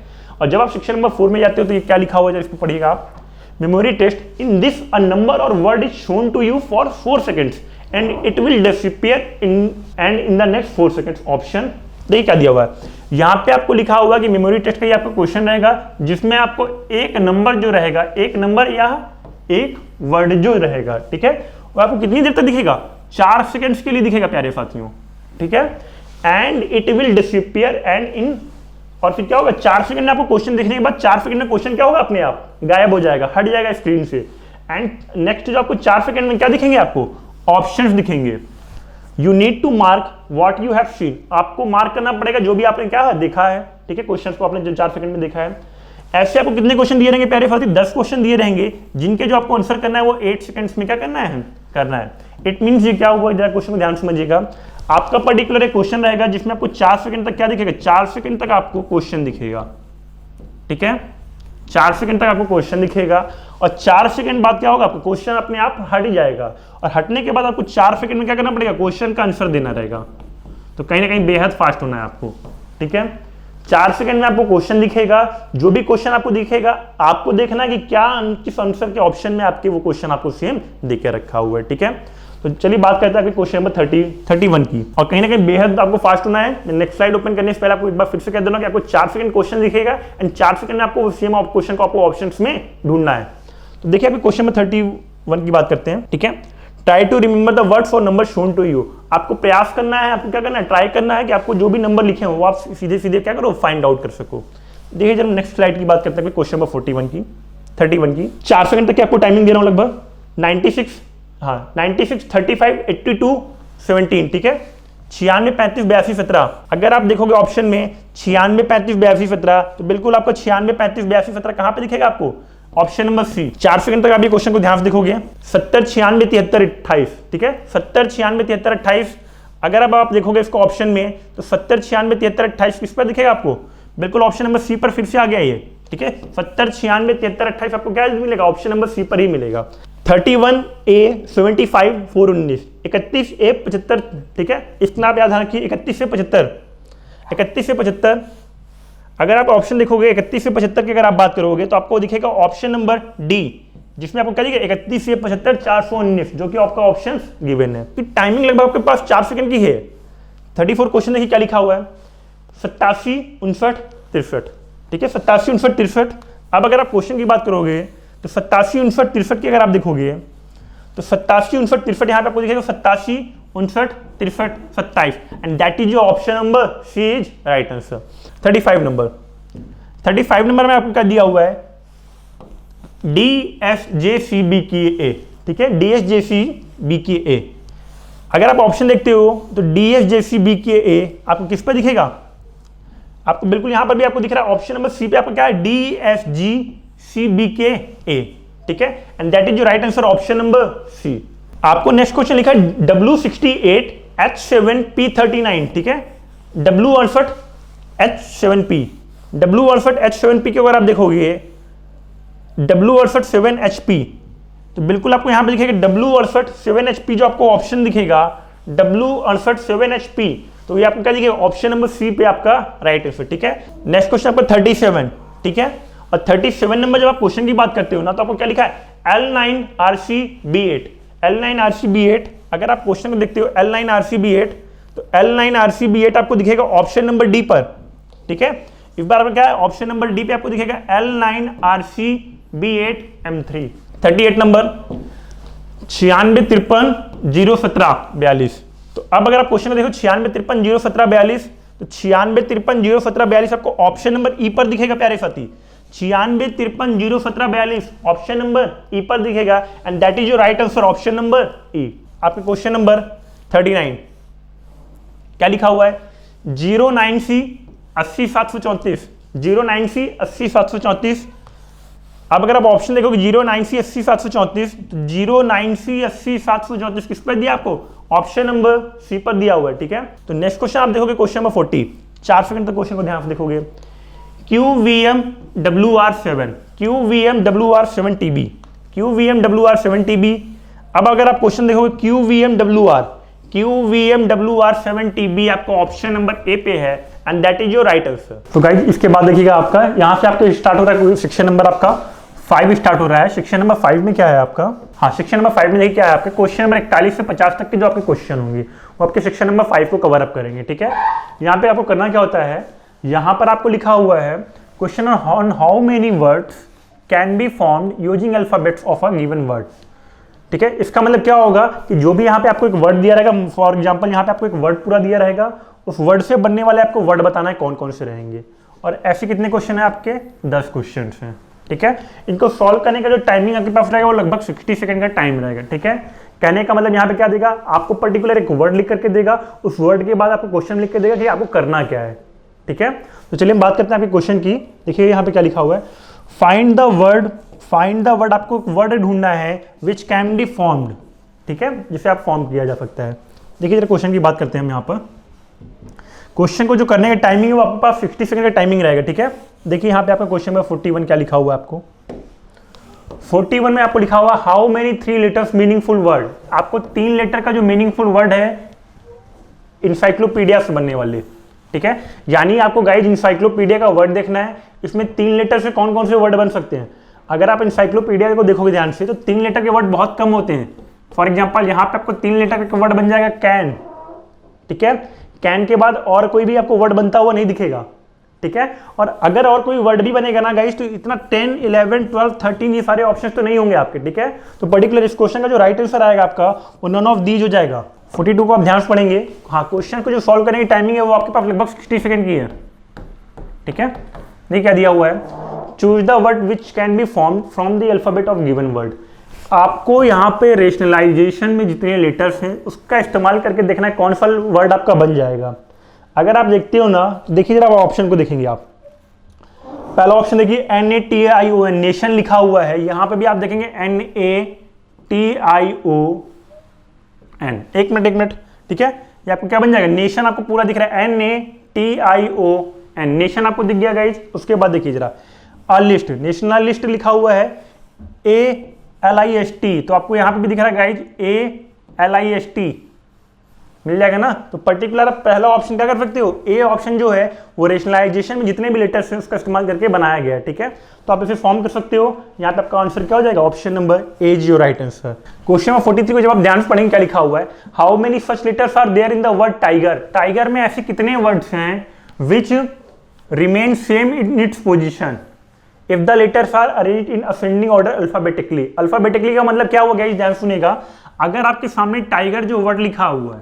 और जब आप सेक्शन नंबर 4 में जाते हो तो ये क्या लिखा हुआ है इसको पढ़िएगा आप, memory test in this a number or word is shown to you for 4 seconds and it will disappear in the next 4 seconds. Option देखिए क्या दिया हुआ है, यहाँ पे आपको लिखा हुआ कि मेमोरी टेस्ट का ये आपका क्वेश्चन रहेगा जिसमें आपको एक नंबर जो रहेगा, एक नंबर या एक वर्ड जो रहेगा, ठीक है, वो आपको कितनी देर तक दिखेगा, 4 सेकंड्स के लिए दिखेगा प्यारे साथियों, ठीक है। And it will disappear and in, और फिर क्या होगा 4 सेकंड में आपको क्वेश्चन देखने के बाद 4 सेकंड में क्वेश्चन क्या होगा, अपने आप गायब हो जाएगा, हट जाएगा स्क्रीन से। एंड नेक्स्ट जो आपको 4 सेकंड में क्या दिखेंगे, आपको ऑप्शंस दिखेंगे। You need to mark what you have seen, आपको मार्क करना पड़ेगा जो भी आपने क्या देखा है, ठीक है, क्वेश्चन को आपने जो 4 सेकंड में देखा है। ऐसे आपको कितने क्वेश्चन दिए रहेंगे प्यारे साथी, 10 क्वेश्चन दिए रहेंगे जिनके जो आपको आंसर करना है वो 8 सेकंड्स में क्या करना है। इट मीन्स ये क्या हुआ, जरा क्वेश्चन को ध्यान समझिएगा, आपका पर्टिकुलर एक क्वेश्चन रहेगा जिसमें आपको 4 सेकंड तक क्या दिखेगा, 4 सेकंड तक आपको क्वेश्चन दिखेगा, ठीक है, 4 सेकंड तक आपको क्वेश्चन दिखेगा। और 4 सेकंड बाद क्या होगा, आपको क्वेश्चन अपने आप हट जाएगा और हटने के बाद आपको 4 सेकंड में क्या करना पड़ेगा, क्वेश्चन का आंसर देना रहेगा। तो कहीं ना कहीं बेहद फास्ट होना है आपको, ठीक है। 4 सेकंड में आपको क्वेश्चन दिखेगा, जो भी क्वेश्चन आपको दिखेगा आपको देखना है कि क्या किस आंसर के ऑप्शन में आपके वो क्वेश्चन आपको सेम देके रखा हुआ है, ठीक है। तो चलिए बात करते हैं क्वेश्चन नंबर 31 की, और कहीं ना कहीं बेहद आपको फास्ट होना है। नेक्स्ट स्लाइड ओपन करने से पहले आपको एक बार फिर से कह देना कि आपको 4 सेकंड क्वेश्चन दिखेगा एंड 4 सेकंड में आपको सेम क्वेश्चन को आपको ऑप्शंस में ढूंढना है। तो देखिए अभी क्वेश्चन नंबर 31 की बात करते हैं, ठीक है। Try to remember the words और नंबर शोन टू यू। आपको प्रयास करना है, आपको क्या करना है, ट्राई करना है कि आपको जो भी नंबर लिखे हो वो आप सीधे सीधे क्या करो, फाइंड आउट कर सको। देखिए जब नेक्स्ट स्लाइड की बात करते हैं क्वेश्चन नंबर 31 की 4 सेकंड तक की आपको टाइमिंग दे रहा हूं लगभग 96 35 82 17, ठीक है। 96 35 82 17। अगर आप देखोगे ऑप्शन में 96 35 82 17 तो बिल्कुल आपको 96 35 82 17 कहां पे दिखेगा आपको, ऑप्शन नंबर सी। 4 सेकंड तक आप ये क्वेश्चन को ध्यान से देखोगे 70 96 73 28, ठीक है। 70 96 73 28 अगर अब आप देखोगे इसको ऑप्शन में तो 70 96 73 28 किस पर दिखेगा आपको, बिल्कुल ऑप्शन नंबर सी पर फिर से आ गया ये, ठीक है। 70 96 73 28 आपको क्या मिलेगा, ऑप्शन नंबर सी पर ही मिलेगा। 31A 75 419 31A 75, ठीक है। इतना आप याद रखिए 31 से 75। अगर आप ऑप्शन देखोगे 31 से 75 की अगर आप बात करोगे तो आपको दिखेगा ऑप्शन नंबर डी, जिसमें आपको क्या दिखेगा 31 से 75 419, जो कि आपका ऑप्शन गिवन है। फिर टाइमिंग लगभग आपके पास 4 सेकंड की है। 34 क्वेश्चन देखिए क्या लिखा हुआ है, 87 59 63, ठीक है। 87 59 63। अब अगर आप क्वेश्चन की बात करोगे तो 87 59 63 की अगर आप देखोगे तो 87 59 63 यहाँ पे आपको दिखेगा 87 59 63 27 and that is your option number C is right answer. 35 number में आपको क्या दिया हुआ है, DSJCB की ए, ठीक है। DSJCB की ए अगर आप ऑप्शन देखते हो तो DSJCB की ए आपको किस पर दिखेगा, आपको बिल्कुल यहां पर भी आपको दिख रहा है ऑप्शन नंबर सी पे आपको क्या है DSGCBKA, ठीक है। And that is your right answer option number C. आपको नेक्स्ट क्वेश्चन लिखा है W68 H7P39, ठीक है। W68 H7P के अगर आप देखोगे W68 7HP तो बिल्कुल आपको यहां पे दिखेगा W68 7HP, जो आपको ऑप्शन दिखेगा W68 7HP, तो ये आपको क्या दिखेगा ऑप्शन नंबर सी पे आपका राइट आंसर, ठीक है। नेक्स्ट क्वेश्चन आपका 37, ठीक है। और 37 नंबर जब आप क्वेश्चन की बात करते हो ना तो आपको क्या लिखा है L9RCB8 अगर आप क्वेश्चन को देखते हो L9RCB8 तो L9RCB8 आपको दिखेगा ऑप्शन नंबर डी पर, ठीक है। इस बार क्या है ऑप्शन नंबर डी पे आपको दिखेगा L9RCB8 M3। 38 नंबर 96 53 017 42। तो अब अगर आप क्वेश्चन में देखो 96 53 017 42 तो 96 53 017 42 आपको ऑप्शन नंबर ई पर दिखेगा प्यारे साथी। 96 53 017 42 ऑप्शन नंबर ई पर दिखेगा and that is your right answer option number ई। आपके क्वेश्चन नंबर 39 क्या लिखा हुआ है 09C 80 734 09C 80 734। अब अगर आप ऑप्शन देखोगे 09C 80 734 तो 09C 80 734 किस पर दिया आपको, ऑप्शन नंबर सी पर दिया हुआ है, ठीक है। तो नेक्स्ट क्वेश्चन आप देखोगे क्वेश्चन नंबर 40। 4 सेकंड तक क्वेश्चन को ध्यान से देखोगे QVMWR7TB। अब अगर आप क्वेश्चन देखोगे QVMWR7TB आपको ऑप्शन नंबर ए पे है and that is your right answer. तो गाइस इसके बाद देखिएगा आपका यहां से आपका स्टार्ट हो रहा है सेक्शन नंबर आपका 5 स्टार्ट हो रहा है। सेक्शन नंबर 5 में क्या है आपका, हाँ सेक्शन नंबर 5 में देखिए क्या है आपके क्वेश्चन नंबर 41 से 50 तक के जो आपके क्वेश्चन होंगे वो आपके सेक्शन नंबर 5 को कवर अप करेंगे, ठीक है। यहाँ पे आपको करना क्या होता है, यहाँ पर आपको लिखा हुआ है question on how many words can be formed using alphabets of a given word, ठीक है। इसका मतलब क्या होगा कि जो भी यहाँ पे आपको एक वर्ड दिया रहेगा, फॉर एग्जाम्पल यहाँ पे आपको एक वर्ड पूरा दिया रहेगा, उस वर्ड से बनने वाले आपको वर्ड बताना है कौन कौन से रहेंगे, और ऐसे कितने क्वेश्चन है आपके 10 क्वेश्चन हैं, ठीक है। इनको सॉल्व करने का जो टाइमिंग आपके पास रहेगा वो लगभग 60 सेकंड का टाइम रहेगा, ठीक है। कहने का मतलब यहाँ पे क्या देगा, आपको पर्टिकुलर एक वर्ड लिख करके देगा, उस वर्ड के बाद आपको क्वेश्चन लिख के देगा कि आपको करना क्या है, ठीक है। तो चलिए हम बात करते हैं आपके क्वेश्चन की। देखिए यहाँ पे क्या लिखा हुआ है, फाइंड द वर्ड आपको एक वर्ड ढूंढना है विच कैन बी फॉर्म्ड, ठीक है, जिसे आप फॉर्म किया जा सकता है। देखिए जरा क्वेश्चन की बात करते हैं हम यहाँ पर। क्वेश्चन को जो करने का टाइमिंग है वो आपके पास 60 सेकंड का टाइमिंग रहेगा, ठीक है। देखिए यहाँ पे आपका क्वेश्चन नंबर 41 क्या लिखा हुआ है आपको 41 में आपको लिखा हुआ how many 3 letters meaningful word, आपको 3 लेटर का जो मीनिंगफुल वर्ड है इंसाइक्लोपीडिया से बनने वाले, ठीक है, यानी आपको गाइज इंसाइक्लोपीडिया का वर्ड देखना है, इसमें 3 लेटर से कौन कौन से वर्ड बन सकते हैं। अगर आप इंसाइक्लोपीडिया को देखोगे ध्यान से तो 3 लेटर के वर्ड बहुत कम होते हैं। फॉर एग्जांपल यहाँ पे आपको 3 लेटर का वर्ड बन जाएगा कैन, ठीक है, कैन के बाद और कोई भी आपको वर्ड बनता हुआ नहीं दिखेगा, ठीक है। और अगर और कोई वर्ड भी बनेगा ना गाइस तो इतना 10, 11, 12, 13 ये सारे ऑप्शंस तो नहीं होंगे आपके, ठीक है। तो पर्टिकुलर इस क्वेश्चन का जो राइट आंसर आएगा आपका वो नन ऑफ दीज हो जाएगा। 42 को आप ध्यान से पढ़ेंगे। हाँ, क्वेश्चन को जो सॉल्व करने की टाइमिंग है वो आपके पास लगभग 60 सेकंड की है, ठीक है। नहीं क्या दिया हुआ है, choose the word which can be form from the alphabet of given word. आपको यहाँ पे रेशनलाइजेशन में जितने लेटर्स हैं उसका इस्तेमाल करके देखना है कौन सा वर्ड आपका बन जाएगा। अगर आप देखते हो ना तो देखिए जरा ऑप्शन को देखेंगे आप। पहला ऑप्शन देखिए NATION, नेशन लिखा हुआ है, यहाँ पे भी आप देखेंगे NATION। एक मिनट, ठीक है, ये आपको क्या बन जाएगा, नेशन आपको पूरा दिख रहा है NATION, नेशन आपको दिख गया गाइज। उसके बाद देखिए जरा अ लिस्ट, नेशनल लिस्ट लिखा हुआ है ALIST, तो आपको यहाँ पे भी दिख रहा है गाइज ALIST, मिल जाएगा ना। तो पर्टिकुलर आप पहला ऑप्शन क्या कर सकते हो, ए ऑप्शन जो है वो रेशनलाइजेशन में जितने भी लेटर्स हैं उसका इस्तेमाल करके बनाया गया है, ठीक है। तो आप इसे फॉर्म कर सकते हो। यहाँ पे आपका आंसर क्या हो जाएगा, option number A is your right answer. Question number 43 को जब आप ध्यान से पढ़ेंगे क्या लिखा हुआ है, how many such letters are there in the word tiger. Tiger में ऐसे कितने वर्ड्स हैं which remain same in its position if the letters are arranged in ascending order alphabetically. Alphabetically का मतलब क्या हुआ गाइस, ध्यान सुनेगा। अगर आपके सामने टाइगर जो वर्ड लिखा हुआ है,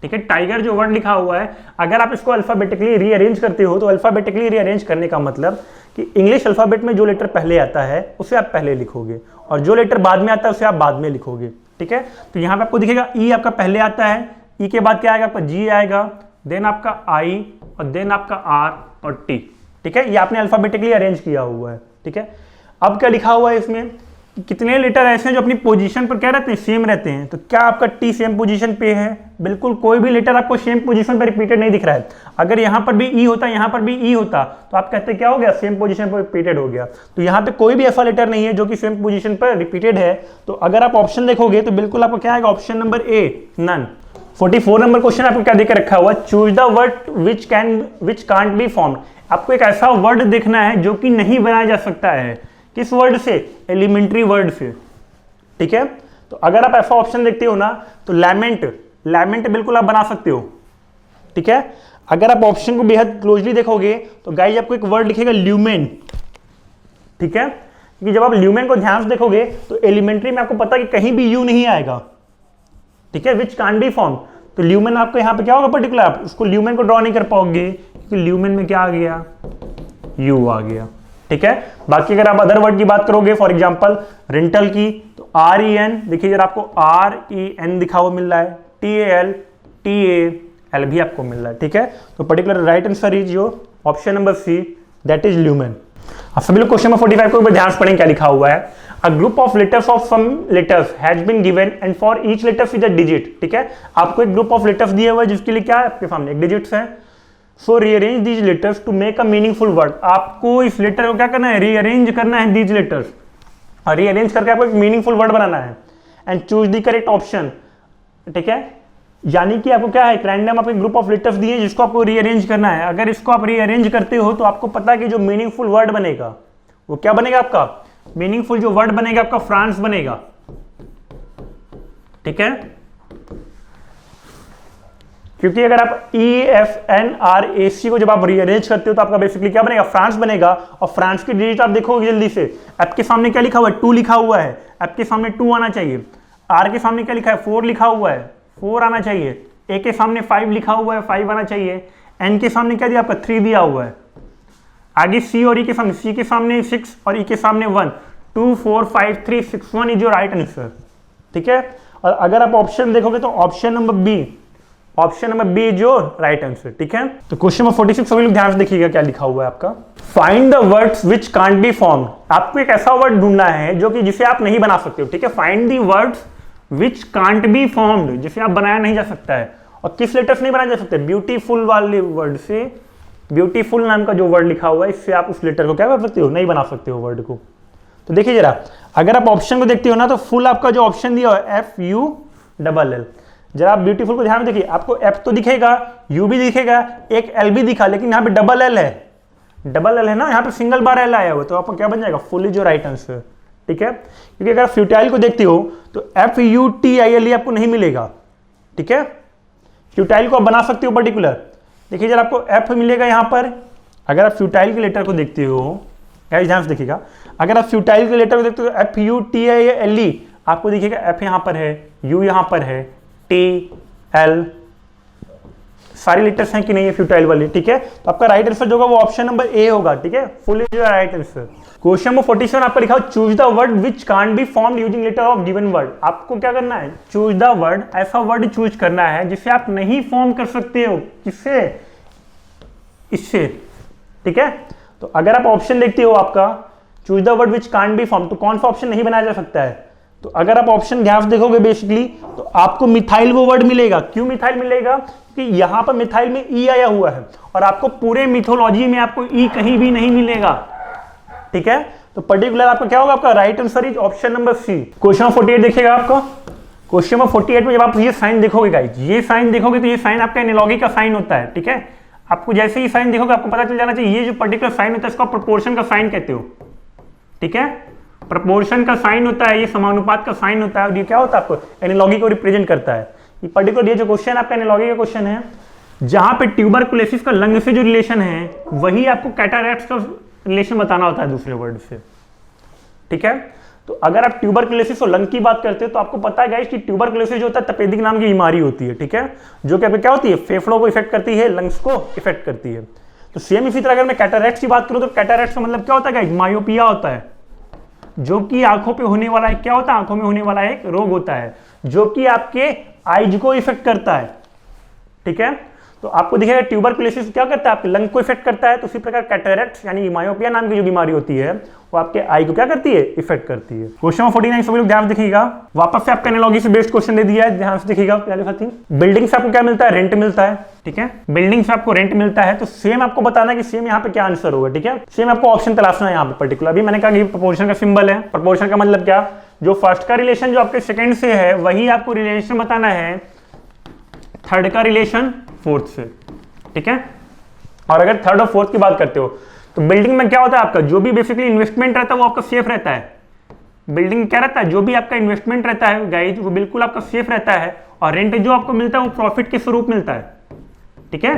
ठीक है, टाइगर जो वर्ड लिखा हुआ है, अगर आप इसको अल्फाबेटिकली रीअरेंज करते हो तो अल्फाबेटिकली रीअरेंज करने का मतलब कि इंग्लिश अल्फाबेट में जो लेटर पहले आता है उसे आप पहले लिखोगे और जो लेटर बाद में आता है उसे आप बाद में लिखोगे, ठीक है। तो यहाँ पे आपको दिखेगा ई आपका पहले आता है, ई के बाद क्या आएगा आपका जी आएगा, देन आपका आई और देन आपका आर और टी, ठीक है। ये आपने अल्फाबेटिकली अरेंज किया हुआ है, ठीक है। अब क्या लिखा हुआ है इसमें, कितने लेटर ऐसे हैं जो अपनी पोजीशन पर क्या रहते हैं, सेम रहते हैं। तो क्या आपका टी सेम पोजीशन पे है, बिल्कुल कोई भी लेटर आपको सेम पोजीशन पर रिपीटेड नहीं दिख रहा है। अगर यहाँ पर भी ई होता, यहाँ पर भी ई होता तो आप कहते क्या हो गया, सेम पोजीशन पर रिपीटेड हो गया। तो यहाँ पे कोई भी ऐसा लेटर नहीं है जो कि सेम पोजीशन पर रिपीटेड है। तो अगर आप ऑप्शन देखोगे तो बिल्कुल आपको क्या आएगा, option number A, none. 44 number question आपको क्या देकर रखा हुआ, choose the word which can't be formed. आपको एक ऐसा वर्ड देखना है जो कि नहीं बनाया जा सकता है। किस वर्ड से, एलिमेंट्री वर्ड से, ठीक है। तो अगर आप ऐसा ऑप्शन देखते हो ना तो लैमेंट बिल्कुल आप बना सकते हो, ठीक है। अगर आप ऑप्शन को बेहद क्लोजली देखोगे तो गाइस आपको एक वर्ड लिखेगा ल्यूमेन, ठीक है। क्योंकि जब आप ल्यूमेन को ध्यान से देखोगे तो एलिमेंट्री में आपको पता है कि कहीं भी यू नहीं आएगा, ठीक है, विच कांट बी फॉर्म। तो ल्यूमेन आपको यहाँ पे क्या होगा पर्टिकुलर, आप उसको ल्यूमेन को ड्रॉ नहीं कर पाओगे क्योंकि ल्यूमेन में क्या आ गया, यू आ गया, ठीक है। बाकी अगर आप अदर वर्ड की बात करोगे, फॉर एग्जांपल रेंटल की, तो REN देखिए जरा आपको REN दिखा हुआ मिल रहा है, TAL भी आपको मिल रहा है, ठीक है। तो particular right answer is your option number C, that is lumen. अब सभी लोग क्वेश्चन नंबर 45 को ध्यान से पढ़ेंगे क्या लिखा हुआ है। A group of letters of some letters has been given and for each letters is a digit, ठीक है। आपको एक ग्रुप ऑफ लेटर्स दिए हुए जिसके लिए क्या है, आपके सामने एक डिजिट्स है। So rearrange these letters to make a meaningful word. आपको इस लेटर को क्या करना है, रीअरेंज करना है दीज लेटर्स, और रीअरेंज करके आपको एक मीनिंगफुल वर्ड बनाना है and choose the correct option, ठीक है। यानी कि आपको क्या है, रैंडम आपके ग्रुप ऑफ लेटर्स दिए जिसको आपको रीअरेंज करना है। अगर इसको आप रीअरेंज करते हो तो आपको पता है कि जो मीनिंगफुल वर्ड बनेगा वो क्या बनेगा, आपका मीनिंगफुल जो वर्ड बनेगा आपका फ्रांस बनेगा, ठीक है। क्योंकि अगर आप EFNRAC को जब आप रीअरेंज करते हो तो आपका बेसिकली क्या बनेगा, फ्रांस बनेगा। और फ्रांस की डिजिट आप देखोगे जल्दी से, आपके सामने क्या लिखा हुआ है, 2 लिखा हुआ है, आपके सामने 2 आना चाहिए। R के सामने क्या लिखा है, 4 लिखा हुआ है, 4 आना चाहिए। A के सामने 5 लिखा हुआ है, 5 आना चाहिए। N के सामने क्या दिया आपका, 3 दिया हुआ है। आगे C और E के सामने, C के सामने 6 और E के सामने 1, 2 4 5 3 6 1 इज योर राइट आंसर, ठीक है। और अगर आप ऑप्शन देखोगे तो option number B is your right answer, ठीक है। तो क्वेश्चन नंबर 46 सभी लोग ध्यान से देखिएगा क्या लिखा हुआ है आपका। Find the words which can't be formed. आपको एक ऐसा वर्ड ढूंढना है जो कि जिसे आप नहीं बना सकते हो, ठीक है। Find the words which can't be formed, जिसे आप बनाया नहीं जा सकता है। और किस लेटर से नहीं बनाया जा सकते, ब्यूटीफुल वाले वर्ड से, ब्यूटीफुल नाम का जो वर्ड लिखा हुआ है इससे आप उस लेटर को क्या कर सकते हो, नहीं बना सकते हो वर्ड को। तो देखिए जरा, अगर आप ऑप्शन को देखते हो ना तो फुल आपका जो ऑप्शन दिया हुआ है FULL, जरा आप ब्यूटीफुल को ध्यान में देखिए, आपको एफ तो दिखेगा, यू भी दिखेगा, एक एल भी दिखा, लेकिन यहाँ पे डबल एल है, डबल एल है ना, यहाँ पे सिंगल बार एल आया हुआ, तो आपको क्या बन जाएगा, फुली जो राइट आंसर। ठीक है, क्योंकि अगर आप फ्यूटाइल को देखते हो तो F U T I L आपको नहीं मिलेगा। ठीक है, फ्यूटाइल को आप बना सकते हो पर्टिकुलर, देखिए जरा आपको एफ मिलेगा यहाँ पर। अगर आप फ्यूटाइल के लेटर को देखते हो, ध्यान से देखिएगा, अगर आप फ्यूटाइल के लेटर को देखते हो तो F U T I L E आपको दिखेगा, एफ यहाँ पर है, यू यहाँ पर है, टी एल सारी लेटर्स हैं कि नहीं है फ्यूटाइल वाली। ठीक है, तो आपका राइट आंसर जो होगा वो ऑप्शन नंबर ए होगा। ठीक है, फुली जो राइट आंसर। क्वेश्चन नंबर 47 आपका लिखा हो choose the word which can't be formed using letter of given word. आपको क्या करना है, चूज द वर्ड, ऐसा वर्ड चूज करना है जिसे आप नहीं फॉर्म कर सकते हो, किससे, इससे। ठीक है, तो अगर आप ऑप्शन देखते हो आपका choose the word which can't B form, तो कौन सा ऑप्शन नहीं बनाया जा सकता है, तो अगर आप ऑप्शन ध्यान से देखोगे बेसिकली तो आपको मिथाइल वो वर्ड मिलेगा। क्यों मिथाइल मिलेगा, कि यहां पर मिथाइल में ई आया हुआ है और आपको पूरे मिथोलॉजी में आपको ई कहीं भी नहीं मिलेगा। ठीक है, तो पर्टिकुलर आपका क्या होगा, आपका right answer is option number C. Question 48 देखिएगा आपको, क्वेश्चन नंबर 48 में जब आप ये साइन देखोगे गाइस, ये साइन देखोगे तो ये साइन आपका एनालॉगी का साइन होता है। ठीक है, आपको जैसे ही साइन देखोगे आपको पता चल जाना चाहिए ये जो पर्टिकुलर साइन होता है इसको प्रोपोर्शन का साइन कहते हो। ठीक है, प्रोपोर्शन का साइन होता है, ये समानुपात का साइन होता है, और ये क्या होता है, आपको एनालॉगी को रिप्रेजेंट करता है। ये पर्टिकुलर ये जो क्वेश्चन आपका एनालॉगी का क्वेश्चन है, जहां पे ट्यूबरकुलोसिस का लंग से जो रिलेशन है वही आपको कैटारैक्ट्स का रिलेशन बताना होता है दूसरे वर्ड से। ठीक है, तो अगर आप ट्यूबरकुलोसिस और लंग की बात करते हो तो आपको पता है गाइस कि ट्यूबरकुलोसिस जो होता है तपेदिक नाम की बीमारी होती है। ठीक है, जो कि क्या होती है, फेफड़ों को इफेक्ट करती है, लंग्स को इफेक्ट करती है। तो सेम इसी तरह अगर मैं कैटारैक्ट्स की बात करूं तो कैटारैक्ट्स का मतलब क्या होता है गाइस, मायोपिया होता है, जो कि आंखों पे होने वाला है, क्या होता है, आंखों में होने वाला एक रोग होता है जो कि आपके आइज को इफेक्ट करता है। ठीक है, तो आपको दिखेगा ट्यूबरकुलोसिस क्या करता है, आपके लंग को इफेक्ट करता है, तो उसी प्रकार कैटरेक्ट यानी मायोपिया नाम की जो बीमारी होती है वो आपके आई को क्या करती है, इफेक्ट करती है। क्वेश्चन 49 सभी लोग ध्यान देखिएगा, वापस से आपका एनालॉजी से बेस्ड क्वेश्चन दे दिया है, ध्यान से देखिएगा। पहले साथी, बिल्डिंग से आपको क्या मिलता है, रेंट मिलता है। ठीक है, बिल्डिंग से आपको रेंट मिलता है, तो सेम आपको बताना है कि सेम यहाँ पे क्या आंसर होगा। ठीक है, सेम आपको ऑप्शन तलाशना है यहाँ पे पर्टिकुलर। अभी मैंने कहा कि प्रोपोर्शन का सिंबल है, प्रोपोर्शन का मतलब क्या, जो फर्स्ट का रिलेशन जो आपके सेकंड से है वही आपको रिलेशन बताना है थर्ड का रिलेशन फोर्थ से। ठीक है, और अगर थर्ड और फोर्थ की बात करते हो तो बिल्डिंग में क्या होता है, आपका जो भी बेसिकली इन्वेस्टमेंट रहता है वो आपका सेफ रहता है। बिल्डिंग क्या रहता है, जो भी आपका इन्वेस्टमेंट रहता है गाइस वो बिल्कुल आपका सेफ रहता है, और रेंट जो आपको मिलता है वो प्रॉफिट के स्वरूप मिलता है। ठीक है,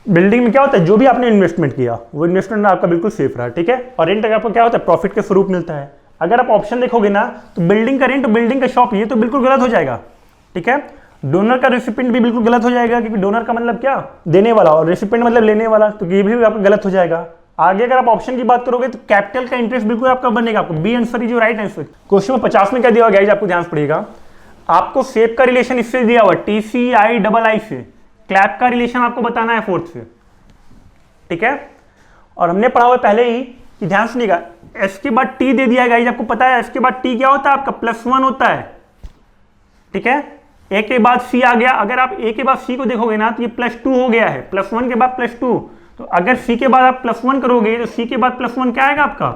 बिल्डिंग में क्या होता है, जो भी आपने इन्वेस्टमेंट किया वो इन्वेस्टमेंट आपका बिल्कुल सेफ रहा। ठीक है, और रेंट आपको क्या होता है, प्रॉफिट के स्वरूप मिलता है। अगर आप ऑप्शन देखोगे ना तो बिल्डिंग का रेंट, बिल्डिंग का शॉप, ये तो बिल्कुल गलत हो जाएगा। ठीक है, डोनर का रेसिपिएंट भी बिल्कुल गलत हो जाएगा, क्योंकि डोनर का मतलब क्या, देने वाला, और रेसिपिएंट मतलब लेने वाला, तो ये भी आपका गलत हो जाएगा। आगे अगर आप ऑप्शन की बात करोगे तो कैपिटल का इंटरेस्ट बिल्कुल आपका बनेगा, आपको बी आंसर जो राइट आंसर। क्वेश्चन 50 में क्या दिया हुआ गाइस, आपको ध्यान से पड़ेगा, आपको सेप का रिलेशन इससे दिया हुआ TCI से, क्लैप का रिलेशन आपको बताना है फोर्थ से। ठीक है, और हमने पढ़ा हुआ पहले ही कि ध्यान सुनिएगा, एस के बाद टी दे दिया गाइस, आपको पता है एस के बाद टी क्या होता है, आपका +1 होता है। ठीक है, ए के बाद सी आ गया, अगर आप ए के बाद सी को देखोगे ना तो ये +2 हो गया है, +1 के बाद +2, तो अगर सी के बाद आप +1 करोगे तो सी के बाद +1 क्या आएगा आपका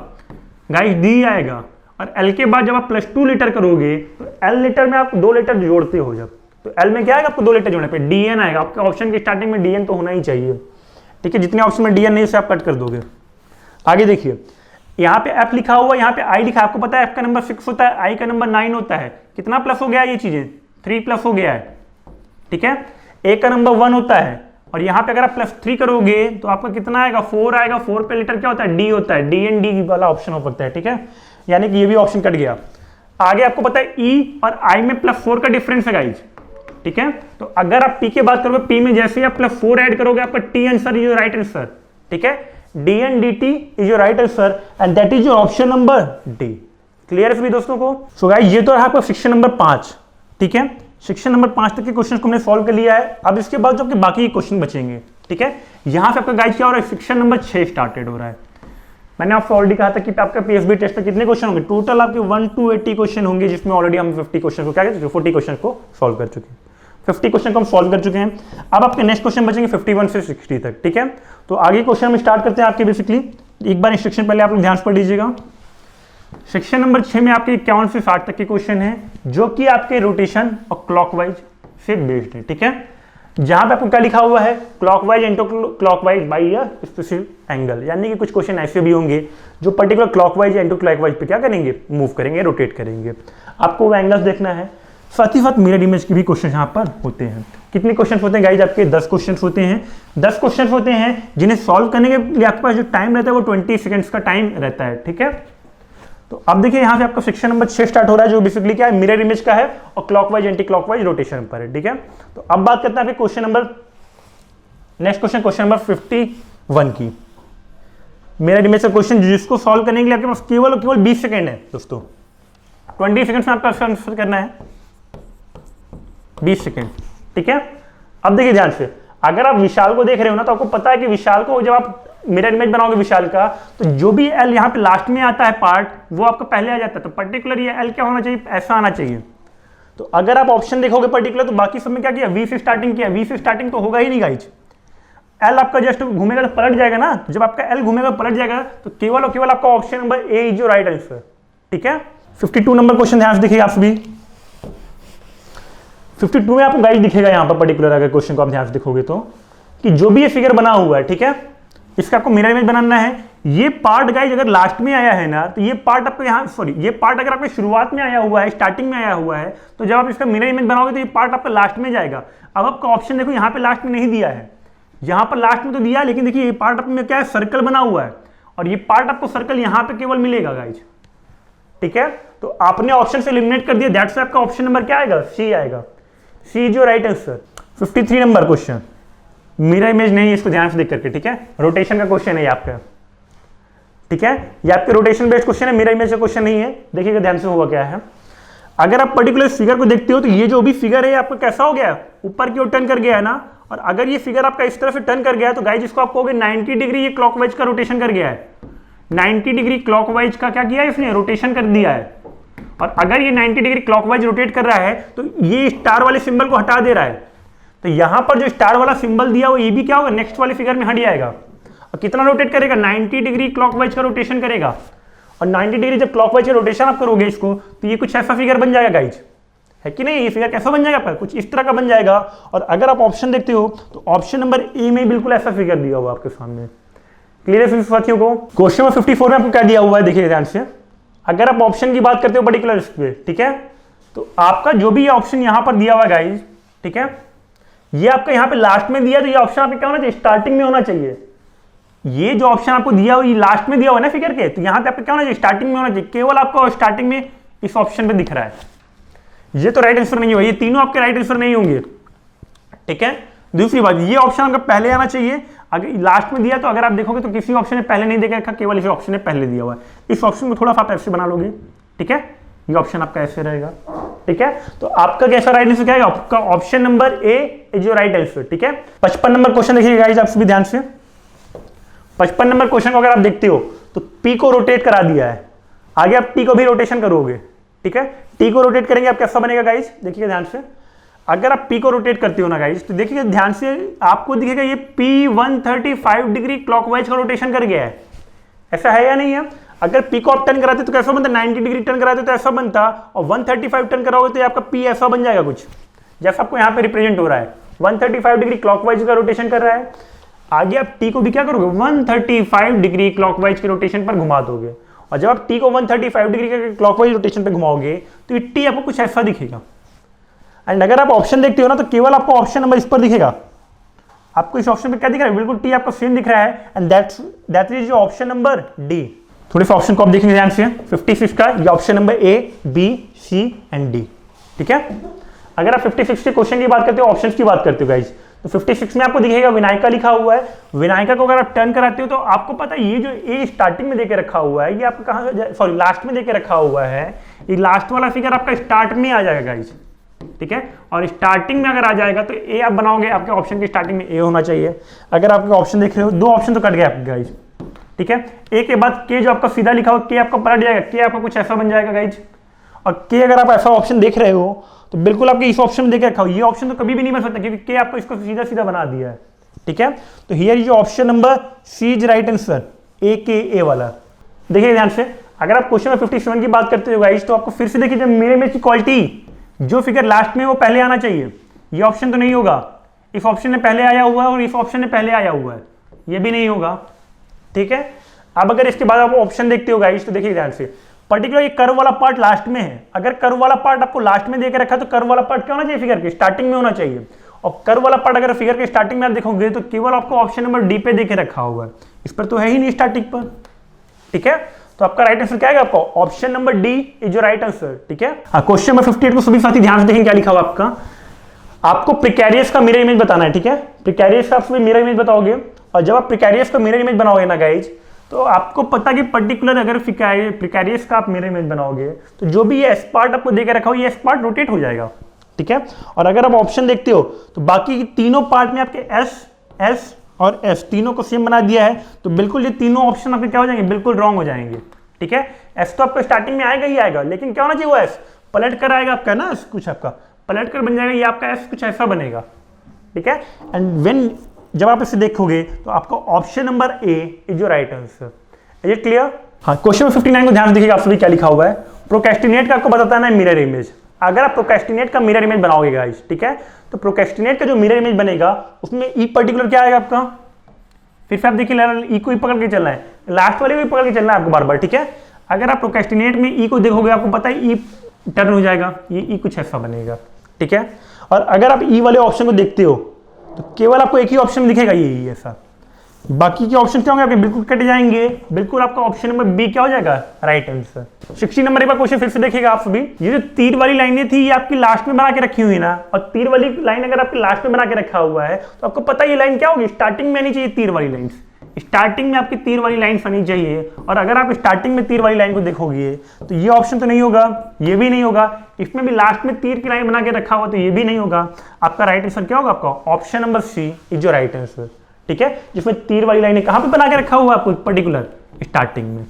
गाइस, डी आएगा। और एल के बाद जब आप +2 लेटर करोगे तो एल लेटर में आप 2 लेटर जोड़ते हो, जब तो एल में क्या आएगा, आपको 2 लेटर जोड़ने पे DN आएगा। आपके ऑप्शन के स्टार्टिंग में DN तो होना ही चाहिए। ठीक है, जितने ऑप्शन में DN नहीं उसे आप कट कर दोगे। आगे देखिए, यहाँ पे F लिखा हुआ, यहाँ पे I लिखा, आपको पता है F का नंबर 6 होता है, I का नंबर 9 होता है, कितना प्लस हो गया, ये चीजें 3+ हो गया है। ठीक है, A का नंबर 1 होता है, और यहाँ पे अगर आप +3 करोगे तो आपका कितना आएगा, 4 आएगा। 4 पे लेटर क्या होता है, D होता है, DND वाला ऑप्शन हो सकता है। ठीक है, यानी कि ये भी ऑप्शन कट गया। आगे आपको पता है E और I में +4 का डिफरेंस है गाइज। ठीक है, तो अगर आप P की बात करोगे, P में जैसे ही आप +4 ऐड करोगे आपका T answer is right answer. ठीक है, DNDT is your right answer and that is your option number D। Clear है सभी दोस्तों को। सो गाइस, ये तो रहा आपका सेक्शन नंबर 5। ठीक है, सेक्शन नंबर 5 तक के क्वेश्चन को हमने सॉल्व कर लिया है। अब इसके बाद जो आपके बाकी क्वेश्चन बचेंगे, ठीक है, यहां से आपका गाइस क्या हो रहा है, सेक्शन नंबर 6 स्टार्टेड हो रहा है। मैंने आपको ऑलरेडी कहा था कि आपका PSB टेस्ट में कितने क्वेश्चन होंगे, टोटल आपके 1 to 80 क्वेश्चन होंगे, जिसमें ऑलरेडी हम 50 क्वेश्चन को क्या कहते हैं, 40 क्वेश्चन को सॉल्व कर चुके हैं। 50 क्वेश्चन को हम सॉल्व कर चुके हैं। अब आपके नेक्स्ट क्वेश्चन बचेंगे 51 से 60 तक। ठीक है, तो आगे क्वेश्चन हम स्टार्ट करते हैं आपके। बेसिकली एक बार इंस्ट्रक्शन पहले आप लोग ध्यान से पढ़ लीजिएगा। सेक्शन नंबर 6 में आपके 51 से 60 तक के क्वेश्चन है जो कि आपके रोटेशन और क्लॉकवाइज से बेस्ड है, ठीक है। जहां पे आपको क्या लिखा हुआ है, clockwise anti clockwise by a specific angle, यानी कि कुछ क्वेश्चन ऐसे भी होंगे जो पर्टिकुलर क्लॉकवाइज एंटी क्लॉकवाइज पे क्या करेंगे, मूव करेंगे, रोटेट करेंगे। आपको वो एंगल्स देखना है। साथ ही साथ मिरर इमेज के भी क्वेश्चन यहाँ पर होते हैं। कितने क्वेश्चन होते हैं गाइज आपके, 10 क्वेश्चन होते हैं। 10 क्वेश्चन होते हैं जिन्हें सॉल्व करने के लिए आपके पास जो टाइम रहता है वो 20 सेकंड्स का टाइम रहता है, ठीक है। तो अब देखिए यहाँ से आपका सेक्शन नंबर 6 स्टार्ट हो रहा है जो बेसिकली क्या है, मिरर इमेज का है और क्लॉकवाइज एंटी क्लॉकवाइज रोटेशन पर है, ठीक है। तो अब बात करते हैं आपके question number, next question number 51 की। मिरर इमेज का क्वेश्चन जिसको सॉल्व करने के लिए आपके पास केवल और केवल 20 सेकंड है दोस्तों। 20 सेकंड में आपका आंसर करना है, 20 सेकंड, ठीक है। अब देखिए ध्यान से, अगर आप विशाल को देख रहे हो ना तो आपको पता है कि विशाल को जब आप मिरर इमेज बनाओगे विशाल का, तो जो भी एल यहाँ पे लास्ट में आता है पार्ट वो आपका पहले आ जाता है। तो पर्टिकुलर ये एल क्या होना चाहिए, ऐसा आना चाहिए। तो अगर आप ऑप्शन देखोगे पर्टिकुलर तो बाकी सब में क्या किया, वी से स्टार्टिंग किया। वी से स्टार्टिंग तो होगा ही नहीं गाइज, एल आपका जस्ट घूमेगा तो पलट जाएगा ना। जब आपका एल घूमेगा पलट जाएगा तो केवल और केवल आपका option number A is your right answer, ठीक है। 52 नंबर क्वेश्चन ध्यान से देखिए आप सभी। 52 में आपको गाइज दिखेगा यहाँ पर पर्टिकुलर अगर क्वेश्चन को आप ध्यान से देखोगे तो, कि जो भी ये फिगर बना हुआ है, ठीक है, इसका आपको मिरर इमेज बनाना है। ये पार्ट गाइज अगर लास्ट में आया है ना तो ये पार्ट आपको यहाँ, सॉरी, ये पार्ट अगर आपको शुरुआत में आया हुआ है, स्टार्टिंग में आया हुआ है, तो जब आप इसका मिरर इमेज बनाओगे तो ये पार्ट आपका लास्ट में जाएगा। अब आपका ऑप्शन देखो यहाँ पे लास्ट में नहीं दिया है, यहाँ पर लास्ट में तो दिया है, लेकिन देखिए ये पार्ट आपने क्या है, सर्कल बना हुआ है और ये पार्ट आपको सर्कल यहाँ पे केवल मिलेगा गाइज, ठीक है। तो आपने ऑप्शन से एलिमिनेट कर दिया, दैट्स आपका ऑप्शन नंबर क्या आएगा, सी आएगा। C is your right answer. 53 number question, mirror image नहीं है, इसको ध्यान से देख करके, ठीक है। रोटेशन का क्वेश्चन है आपका, ठीक है। ये आपके रोटेशन बेस्ड क्वेश्चन है, मिरर इमेज का क्वेश्चन नहीं है। देखिएगा ध्यान से होगा क्या है। अगर आप पर्टिकुलर फिगर को देखते हो तो ये जो भी फिगर है आपका कैसा हो गया, ऊपर की ओर टर्न कर गया है ना। और अगर ये फिगर आपका इस तरह से टर्न कर गया है तो गाइज इसको आप कहोगे 90 डिग्री ये क्लॉकवाइज का रोटेशन कर गया है। 90 डिग्री क्लॉकवाइज का क्या किया है इसने, रोटेशन कर दिया है। और अगर ये 90 डिग्री क्लॉकवाइज रोटेट कर रहा है तो ये स्टार वाले सिंबल को हटा दे रहा है। तो यहां पर जो स्टार वाला सिंबल दिया हो ये भी क्या होगा, नेक्स्ट वाले फिगर में हट जाएगा। और कितना रोटेट करेगा, 90 डिग्री क्लॉकवाइज का रोटेशन करेगा। और 90 डिग्री जब क्लॉकवाइज का रोटेशन आप करोगे इसको तो ये कुछ ऐसा फिगर बन जाएगा गाइज, है कि नहीं। ये फिगर कैसा बन जाएगा, कुछ इस तरह का बन जाएगा। और अगर आप ऑप्शन देखते हो तो ऑप्शन नंबर ए में बिल्कुल ऐसा फिगर दिया हुआ आपके सामने। क्लियर है साथियों को। क्वेश्चन नंबर 54 में आपको क्या दिया हुआ है, देखिए ध्यान से। अगर आप ऑप्शन की बात करते हो पर्टिकुलर इस पे, ठीक है, तो आपका जो भी ऑप्शन यहां पर दिया हुआ है गाइज, ठीक है, ये आपका यहाँ पे लास्ट में दिया तो ये ऑप्शन आपका क्या होना चाहिए, स्टार्टिंग में होना चाहिए। ये जो ऑप्शन आपको दिया हुआ ये लास्ट में दिया हुआ है ना फिगर के, तो यहाँ पे आपका क्या होना चाहिए, स्टार्टिंग में होना चाहिए। केवल आपको स्टार्टिंग में इस ऑप्शन पे दिख रहा है, ये तो राइट आंसर नहीं होगा। ये तीनों आपके राइट आंसर नहीं होंगे, ठीक है। दूसरी बात, ये ऑप्शन आपका पहले आना चाहिए। अगर लास्ट में दिया तो अगर आप देखोगे तो किसी ऑप्शन ने पहले नहीं देखा, केवल इस ऑप्शन ने पहले दिया हुआ है। इस ऑप्शन को थोड़ा सा आप ऐसे बना लोगे, ठीक है, ये ऑप्शन आपका ऐसे रहेगा, ठीक है। तो आपका कैसा राइट आंसर क्या है, आपका option number A is your right answer, ठीक है। 55 नंबर क्वेश्चन देखिए गाइस आप सभी ध्यान से। 55 नंबर क्वेश्चन को अगर आप देखते हो तो पी को रोटेट करा दिया है, आगे आप टी को भी रोटेशन करोगे, ठीक है। टी को रोटेट करेंगे आप कैसा बनेगा गाइस, देखिए ध्यान से। अगर आप पी को रोटेट करते हो ना गाइस तो देखिए ध्यान से, आपको दिखेगा ये पी 135 डिग्री क्लॉकवाइज का रोटेशन कर गया है, ऐसा है या नहीं है। अगर पी को आप टर्न कराते तो कैसा बनता, 90 डिग्री टर्न कराते तो ऐसा बनता, और 135 टर्न कराओगे तो आपका पी ऐसा बन जाएगा कुछ, जैसा आपको यहाँ पे रिप्रेजेंट हो रहा है। 135 डिग्री क्लॉकवाइज का रोटेशन कर रहा है। आगे आप टी को भी क्या करोगे, 135 डिग्री क्लॉकवाइज के रोटेशन पर घुमा दोगे। और जब आप टी को 135 डिग्री के क्लॉकवाइज रोटेशन पर घुमाओगे तो ये टी आपको कुछ ऐसा दिखेगा। एंड अगर आप ऑप्शन देखते हो ना तो केवल आपको ऑप्शन नंबर इस पर दिखेगा। आपको इस ऑप्शन पे क्या दिख रहा है, बिल्कुल टी आपका सेम दिख रहा है, and that is your option number D. थोड़े से ऑप्शन को आप देखेंगे ध्यान से, 56 का ये option number A, B, C and D, ठीक है। अगर आप 56 के क्वेश्चन की बात करते हो, ऑप्शंस की बात करते हो गाइस, तो 56 में आपको दिखेगा विनायका लिखा हुआ है। विनायका को अगर आप टर्न कराते हो तो आपको पता है ये जो ए स्टार्टिंग में देके रखा हुआ है, ये आपका कहाँ, सॉरी लास्ट में देके रखा हुआ है। ये लास्ट वाला फिगर आपका स्टार्ट में आ जाएगा गाइस, ठीक है। और स्टार्टिंग में अगर आ जाएगा तो ए आप बनाओगे, आपके ऑप्शन की स्टार्टिंग में ए होना चाहिए। अगर आपके ऑप्शन देख रहे हो, दो ऑप्शन तो कट गए आपके गाइस, ठीक है। ए के बाद के जो आपका सीधा लिखा हो, के आपका पलट जाएगा, के आपका कुछ ऐसा बन जाएगा गाइस। और के अगर आप ऐसा ऑप्शन देख रहे हो तो बिल्कुल आपके इस ऑप्शन में देख रखा हो, ये ऑप्शन तो कभी भी नहीं बन सकता क्योंकि के आपको इसको सीधा सीधा बना दिया है, ठीक है। तो here is option number C is right answer, A K A वाला। देखिए ध्यान से, अगर आप क्वेश्चन नंबर 57 की बात करते हो गाइस, तो आपको फिर से देखिए मिरर इमेज की क्वालिटी, जो फिगर लास्ट में वो पहले आना चाहिए। ये ऑप्शन तो नहीं होगा, इस ऑप्शन ने पहले आया हुआ है और इस ऑप्शन ने पहले आया हुआ है, ये भी नहीं होगा, ठीक है। अब अगर इसके बाद आप ऑप्शन देखते हो गाइस, तो देखिए ध्यान से, पर्टिकुलर ये कर्व वाला पार्ट लास्ट में है। अगर कर्व वाला पार्ट आपको लास्ट में देकर रखा, तो कर्व वाला पार्ट क्या होना चाहिए, फिगर के स्टार्टिंग में होना चाहिए। और कर्व वाला पार्ट अगर फिगर के स्टार्टिंग में आप देखोगे, तो केवल आपको ऑप्शन नंबर डी पे देके रखा हुआ है, इस पर तो है ही नहीं स्टार्टिंग पर, ठीक है। तो आपका राइट आंसर क्या है, आपका option number D is your right answer, ठीक है। क्वेश्चन नंबर 58 को सभी साथी ध्यान से देखें क्या लिखा हुआ आपका। आपको प्रिकैरियस का मिरर इमेज बताना है, ठीक है। प्रिकैरियस का आप सभी मिरर इमेज बताओगे, और जब आप प्रिकैरियस का मिरर इमेज बनाओगे ना गाइज, तो आपको पता कि पर्टिकुलर अगर प्रिकैरियस का आप मिरर इमेज बनाओगे, तो जो भी ये एस पार्ट आपको देकर रखा हो, ये एस पार्ट रोटेट हो जाएगा, ठीक है। और अगर आप ऑप्शन देखते हो, तो बाकी तीनों पार्ट में आपके एस, एस और एस तीनों को सेम बना दिया है, तो बिल्कुल ये तीनों ऑप्शन आपके क्या हो जाएंगे, बिल्कुल रॉन्ग हो जाएंगे, ठीक है। एस तो आपको स्टार्टिंग में आएगा ही आएगा, लेकिन क्या होना चाहिए, वो एस पलट कर आएगा आपका ना, कुछ आपका पलट कर बन जाएगा, ये आपका एस कुछ ऐसा बनेगा, ठीक है। एंड व्हेन जब आप इसे देखोगे, तो आपका option number A is your right answer. Is it clear? हाँ, क्वेश्चन 59 को ध्यान से देखिएगा आप सभी क्या लिखा हुआ है। प्रोक्रेस्टिनेट का आपको बताता है ना मिरर इमेज। अगर आप प्रोक्रेस्टिनेट का मिरर इमेज बनाओगे गाइस, ठीक है, तो प्रोक्रेस्टिनेट का जो मिरर इमेज बनेगा, उसमें ई पर्टिकुलर क्या आएगा आपका, फिर से आप देखिए ई को ही पकड़ के चलना है, लास्ट वाले को ही पकड़ के चलना है आपको बार बार, ठीक है। अगर आप प्रोक्रेस्टिनेट में ई को देखोगे, आपको पता है ई टर्न हो जाएगा, ये ई कुछ ऐसा बनेगा, ठीक है। और अगर आप ई वाले ऑप्शन को देखते हो, तो केवल आपको एक ही ऑप्शन दिखेगा, ये ऐसा, बाकी के ऑप्शन क्या होंगे आपके, बिल्कुल कट जाएंगे, बिल्कुल आपका ऑप्शन नंबर बी क्या हो जाएगा, राइट आंसर। 60 नंबर एक बार क्वेश्चन फिर से देखिएगा आप सभी। ये जो तीर वाली लाइनें थी, ये आपकी लास्ट में बना के रखी हुई ना, और तीर वाली लाइन अगर आपके लास्ट में बना के रखा हुआ है, तो आपको पता है ये लाइन क्या होगी, स्टार्टिंग में आनी चाहिए तीर वाली लाइन, स्टार्टिंग में आपकी तीर वाली लाइन आनी चाहिए। और अगर आप स्टार्टिंग में तीर वाली लाइन को देखोगे, तो ये ऑप्शन तो नहीं होगा, ये भी नहीं होगा, इसमें भी लास्ट में तीर की लाइन बना के रखा हुआ, तो ये भी नहीं होगा। आपका राइट आंसर क्या होगा, आपका option number C is your right answer, ठीक है। जिसमें तीर वाली लाइन कहां पे बना के रखा हुआ है आपको, पर्टिकुलर स्टार्टिंग में।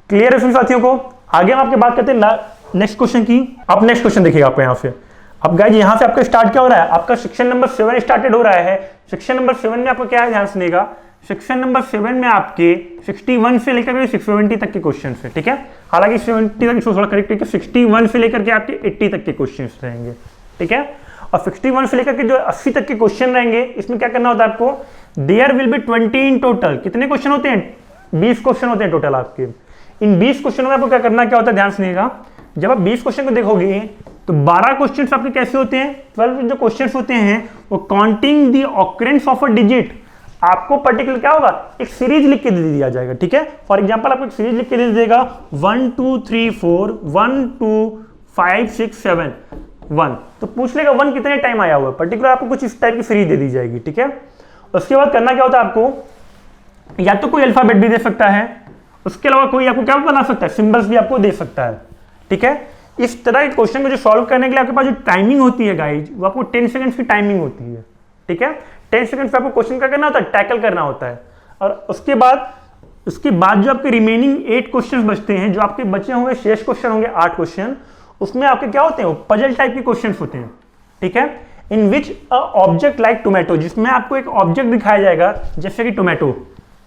क्लियर है सभी साथियों को? आगे हम आपके बात करते हैं नेक्स्ट क्वेश्चन की। आप नेक्स्ट क्वेश्चन देखिएगा आप यहाँ से। अब गाइस यहाँ से आपका स्टार्ट क्या हो रहा है, आपका सेक्शन नंबर 7 स्टार्टेड हो रहा है। सेक्शन नंबर 7 में आपको क्या है, ध्यान सुनिएगा। सेक्शन नंबर 7 में आपके 61 से लेकर 670 तक के क्वेश्चन है, ठीक है। हालांकि 70 तक थोड़ा करेक्ट है, 61 से लेकर के आपके 80 तक के क्वेश्चन रहेंगे, ठीक है। और 61 से लेकर के जो 80 तक के क्वेश्चन रहेंगे, इसमें क्या करना होता है आपको, there will be 20 in total. कितने क्वेश्चन होते हैं, 20 क्वेश्चन होते हैं टोटल आपके। इन 20 क्वेश्चन में आपको क्या करना क्या होता है, ध्यान सुनिएगा। जब आप 20 क्वेश्चन को देखोगे, तो 12 क्वेश्चन आपके कैसे होते हैं, 12 जो क्वेश्चन होते हैं वो counting the occurrence of a digit. आपको पर्टिकुलर क्या होगा, एक सीरीज लिख के दे दिया जाएगा, ठीक है। फॉर एग्जांपल आपको एक सीरीज लिख के दे देगा 1 2 3 4 1 2 5 6 7 1, तो पूछ लेगा 1 कितने टाइम आया हुआ है, पर्टिकुलर आपको कुछ इस टाइप की सीरीज दे दी जाएगी, ठीक है। उसके बाद करना क्या होता है आपको, या तो कोई अल्फाबेट भी दे सकता है, उसके अलावा कोई आपको क्या बना सकता है, सिंबल्स भी आपको दे सकता है, ठीक है। इस तरह के क्वेश्चन को जो सॉल्व करने के लिए आपके पास जो टाइमिंग होती है गाइज, वो आपको 10 सेकंड्स की टाइमिंग होती है, ठीक है। 10 सेकंड्स पे आपको क्वेश्चन क्या करना होता है, टैकल करना होता है। और उसके बाद जो आपके रिमेनिंग 8 क्वेश्चन बचते हैं, जो आपके बचे होंगे शेष क्वेश्चन होंगे 8 क्वेश्चन, उसमें आपके क्या होते हैं, पजल टाइप के क्वेश्चन होते हैं, ठीक है। इन विच अ ऑब्जेक्ट लाइक टोमेटो, जिसमें आपको एक ऑब्जेक्ट दिखाया जाएगा जैसे कि टोमेटो,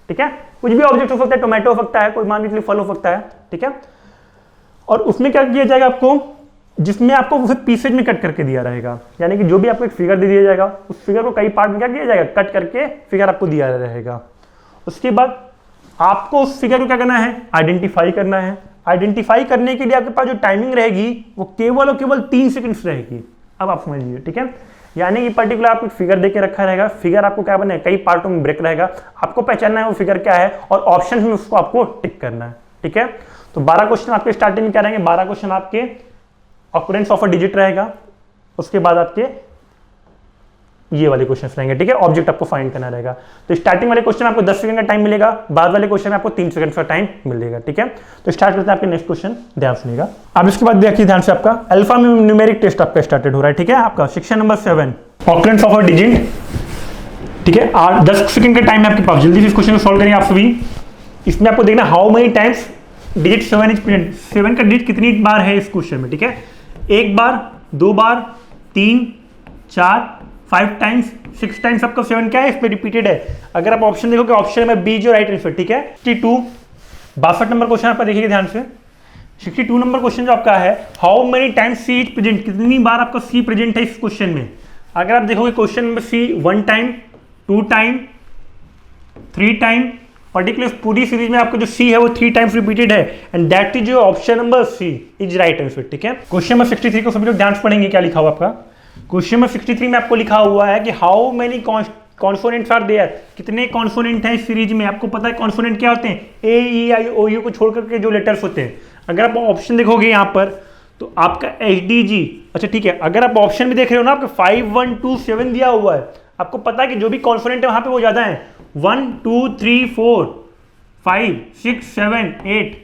ठीक है। कुछ भी ऑब्जेक्ट हो सकता है, टोमेटो हो सकता है, कोई मान लीजिए फल हो सकता है, ठीक है। और उसमें क्या किया जाएगा आपको, जिसमें आपको उसे पीसेज में कट करके दिया रहेगा, यानी कि जो भी आपको एक फिगर दे दिया जाएगा, उस फिगर को कई पार्ट में क्या किया जाएगा, कट करके फिगर आपको दिया रहेगा। उसके बाद आपको उस फिगर को क्या करना है, आइडेंटिफाई करना है। आइडेंटिफाई करने के लिए आपके पास जो टाइमिंग रहेगी, वो केवल और केवल 3 सेकंड्स रहेगी। अब आप समझिए, ठीक है। यानी कि पर्टिकुलर आपको फिगर देके रखा रहेगा, फिगर आपको क्या बने, कई पार्टों में ब्रेक रहेगा, आपको पहचानना है वो फिगर क्या है, और ऑप्शन में उसको आपको टिक करना है, ठीक है। तो 12 क्वेश्चन आपके स्टार्टिंग में क्या रहेंगे, 12 क्वेश्चन आपके ऑकरेंस ऑफ अ डिजिट रहेगा। उसके बाद आपके ये वाले क्वेश्चन रहेंगे, ठीक है। ऑब्जेक्ट आपको फाइंड करना रहेगा। तो स्टार्टिंग वाले क्वेश्चन आपको 10 सेकंड का टाइम मिलेगा, बाद वाले क्वेश्चन में आपको 3 सेकंड का टाइम मिलेगा, ठीक है। तो स्टार्ट करते हैं आपके नेक्स्ट क्वेश्चन, ध्यान सुनिएगा। अब इसके बाद देखिए ध्यान से, आपका अल्फा न्यूमेरिक टेस्ट आपका स्टार्टेड हो रहा है, ठीक है। आपका section number 7 occurrence of a digit, ठीक है। 10 सेकंड का टाइम है आपके पास, जल्दी से इस क्वेश्चन को सॉल्व करेंगे आप सभी। इसमें आपको देखना how many times digit 7 is present, 7 का डिजिट कितनी बार है इस क्वेश्चन में, ठीक है। 1 बार, 2 बार, 3, 4, 5 टाइम्स, 6 टाइम्स आपका 7 क्या है, इस पे रिपीटेड है। अगर आप ऑप्शन देखोगे, ऑप्शन में बी जो राइट आंसर, ठीक है। 62, 62 नंबर क्वेश्चन आपका देखिए ध्यान से। 62 नंबर क्वेश्चन जो आपका है, how many times C is present, कितनी बार आपका सी प्रेजेंट है इस क्वेश्चन में। अगर आप देखोगे question number C 1 time, 2 time, 3 time, particular पूरी सीरीज में आपका जो सी है वो 3 टाइम्स रिपीटेड है, and that is your option number C is right answer. ठीक है, क्वेश्चन नंबर 63 को सभी लोग ध्यान से पढ़ेंगे, क्या लिखा हुआ आपका। क्वेश्चन नंबर 63 में आपको लिखा हुआ है कि how many consonants are there, कितने कॉन्सोनेंट हैं इस सीरीज में। आपको पता है कॉन्सोनेंट क्या होते हैं, ए ई आई ओ यू को छोड़ करके जो लेटर्स होते हैं। अगर आप ऑप्शन देखोगे यहाँ पर तो आपका एच डी जी, अच्छा ठीक है, अगर आप ऑप्शन में देख रहे हो ना आपका 5 1 2 7 दिया हुआ है, आपको पता है कि जो भी कॉन्सोनेंट है वहां पे वो ज्यादा है, 1 2 3 4 5 6 7 8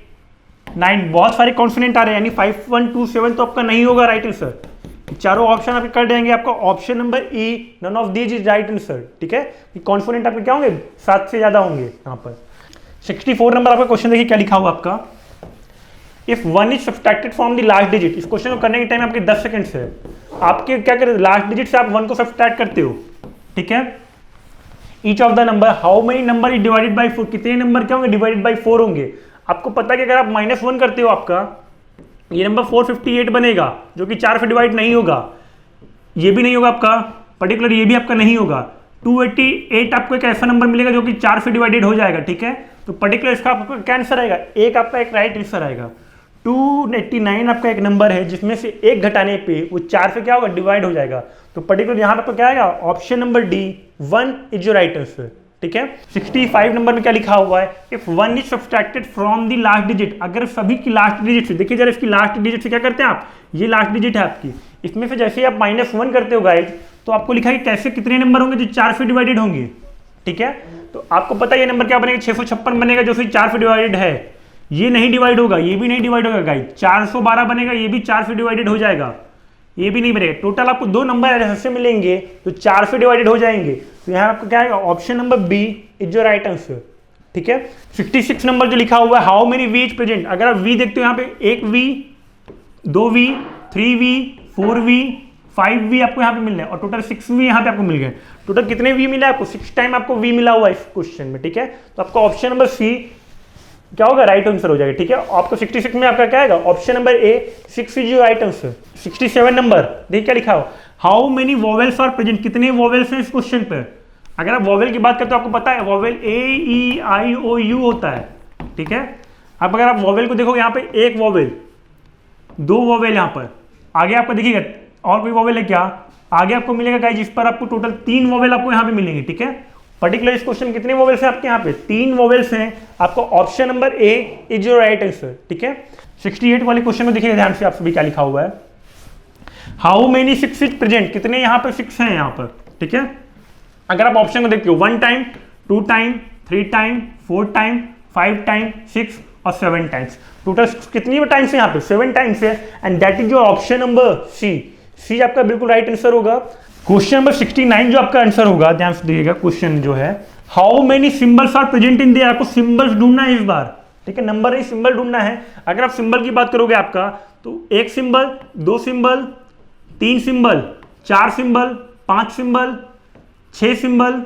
9, बहुत सारे कॉन्सोनेंट आ रहे हैं, यानी 5 1 2 7 तो आपका नहीं होगा राइट आंसर। चारों ऑप्शन आपके कर देंगे, आपका option number E none of these is right answer. ठीक है, कॉन्सोनेंट आपके क्या होंगे, 7 से ज्यादा होंगे यहाँ पर। 64 नंबर आपका क्वेश्चन देखिए क्या लिखा हुआ आपका, if 1 is subtracted from the last digit. इस क्वेश्चन को करने के टाइम आपके 10 सेकंड है, आपके क्या करें, लास्ट डिजिट से आप 1 को सब्सट्रैक्ट करते हो। ठीक है, each of the number, how many number is divided by 4, कितने नंबर क्या होंगे डिवाइडेड बाई 4 होंगे। आपको पता है कि अगर आप -1 करते हो आपका ये नंबर 458 बनेगा, जो कि 4 से डिवाइड नहीं होगा, ये भी नहीं होगा आपका, पर्टिकुलर ये भी आपका नहीं होगा। 288 आपको एक ऐसा नंबर मिलेगा जो कि 4 से डिवाइडेड हो जाएगा। ठीक है, तो पर्टिकुलर इसका आपका क्या आंसर आएगा, एक आपका एक राइट आंसर आएगा। 289 आपका एक नंबर है जिसमें से एक घटाने पे वो 4 से क्या होगा, डिवाइड हो जाएगा। तो पर्टिकुलर यहाँ पर तो क्या आएगा, option number D 1 is your right answer. ठीक है, 65 नंबर में क्या लिखा हुआ है, if 1 is subtracted from the last digit. अगर सभी की लास्ट डिजिट से, देखिए जरा इसकी लास्ट डिजिट से क्या करते हैं आप, ये लास्ट डिजिट है आपकी, इसमें से जैसे ही आप -1 करते हो गाइस, तो आपको लिखा है कि कैसे कितने नंबर होंगे जो 4 से डिवाइडेड होंगे। ठीक है, तो आपको पता है ये नंबर क्या बनेगा, 656 बनेगा जो फिर 4 से डिवाइडेड है, ये नहीं डिवाइड होगा, ये भी नहीं डिवाइड होगा गाइस। 412 बनेगा, ये भी 4 से डिवाइडेड हो जाएगा, ये भी नहीं बनेगा। टोटल आपको 2 नंबर ऐसे मिलेंगे तो 4 से डिवाइडेड हो जाएंगे, तो यहाँ आपको क्या आएगा, option number B is your right answer. ठीक है, 66 नंबर जो लिखा हुआ है, how many V is present. अगर आप वी देखते हो यहाँ पे 1 V, 2 V, 3 V, 4 V, 5 V आपको यहाँ पे मिल रहे हैं, और टोटल 6 वी यहाँ पे आपको मिल गए। टोटल कितने वी मिला है आपको, 6 टाइम आपको वी मिला हुआ है इस क्वेश्चन में। ठीक है, तो आपका ऑप्शन नंबर सी क्या होगा, राइट आंसर हो जाएगा। ठीक है, आपको 66 में आपका क्या आएगा, option number A 6 is your right answer. 67 number देखिए क्या लिखा हो, how many vowels are present, कितने वोवेल्स हैं इस क्वेश्चन पे। अगर आप वोवेल की बात करते हो आपको पता है vowel A E I O you होता है। ठीक है, अब अगर आप वोवेल को देखोगे यहाँ पे एक वोवेल, 2 वोवेल यहाँ पर, आगे आपको देखिएगा और कोई वोवेल है क्या, आगे आपको मिलेगा गाइस जिस पर आपको टोटल 3 वोवेल आपको यहाँ पे मिलेंगे। ठीक है, पर्टिकुलर इस क्वेश्चन कितने वोवेल्स हैं आपके यहाँ पे, 3 वोवेल्स हैं, आपको option number A is your right answer. ठीक है, 68 वाले क्वेश्चन में देखिएगा ध्यान से आप सभी क्या लिखा हुआ है, हाउ मेनी 6 इज प्रेजेंट, कितने यहाँ पे 6 हैं यहाँ पर। ठीक है, अगर आप ऑप्शन को देखते हो 1 time, 2 time, 3 time, 4 time, 5 time, 6 और 7 टाइम्स, टोटल कितनी टाइम्स है यहाँ पे, 7 टाइम्स है, and that is your option number C. C आपका बिल्कुल राइट आंसर होगा। क्वेश्चन नंबर 69 जो आपका आंसर होगा, ध्यान से देखिएगा क्वेश्चन जो है, how many symbols are present in there. आपको सिंबल्स ढूंढना है इस बार। ठीक है, नंबर नहीं सिंबल ढूंढना है। अगर आप सिंबल की बात करोगे आपका तो 1 symbol, 2 symbol, 3 symbol, 4 symbol, 5 symbol, 6 symbol,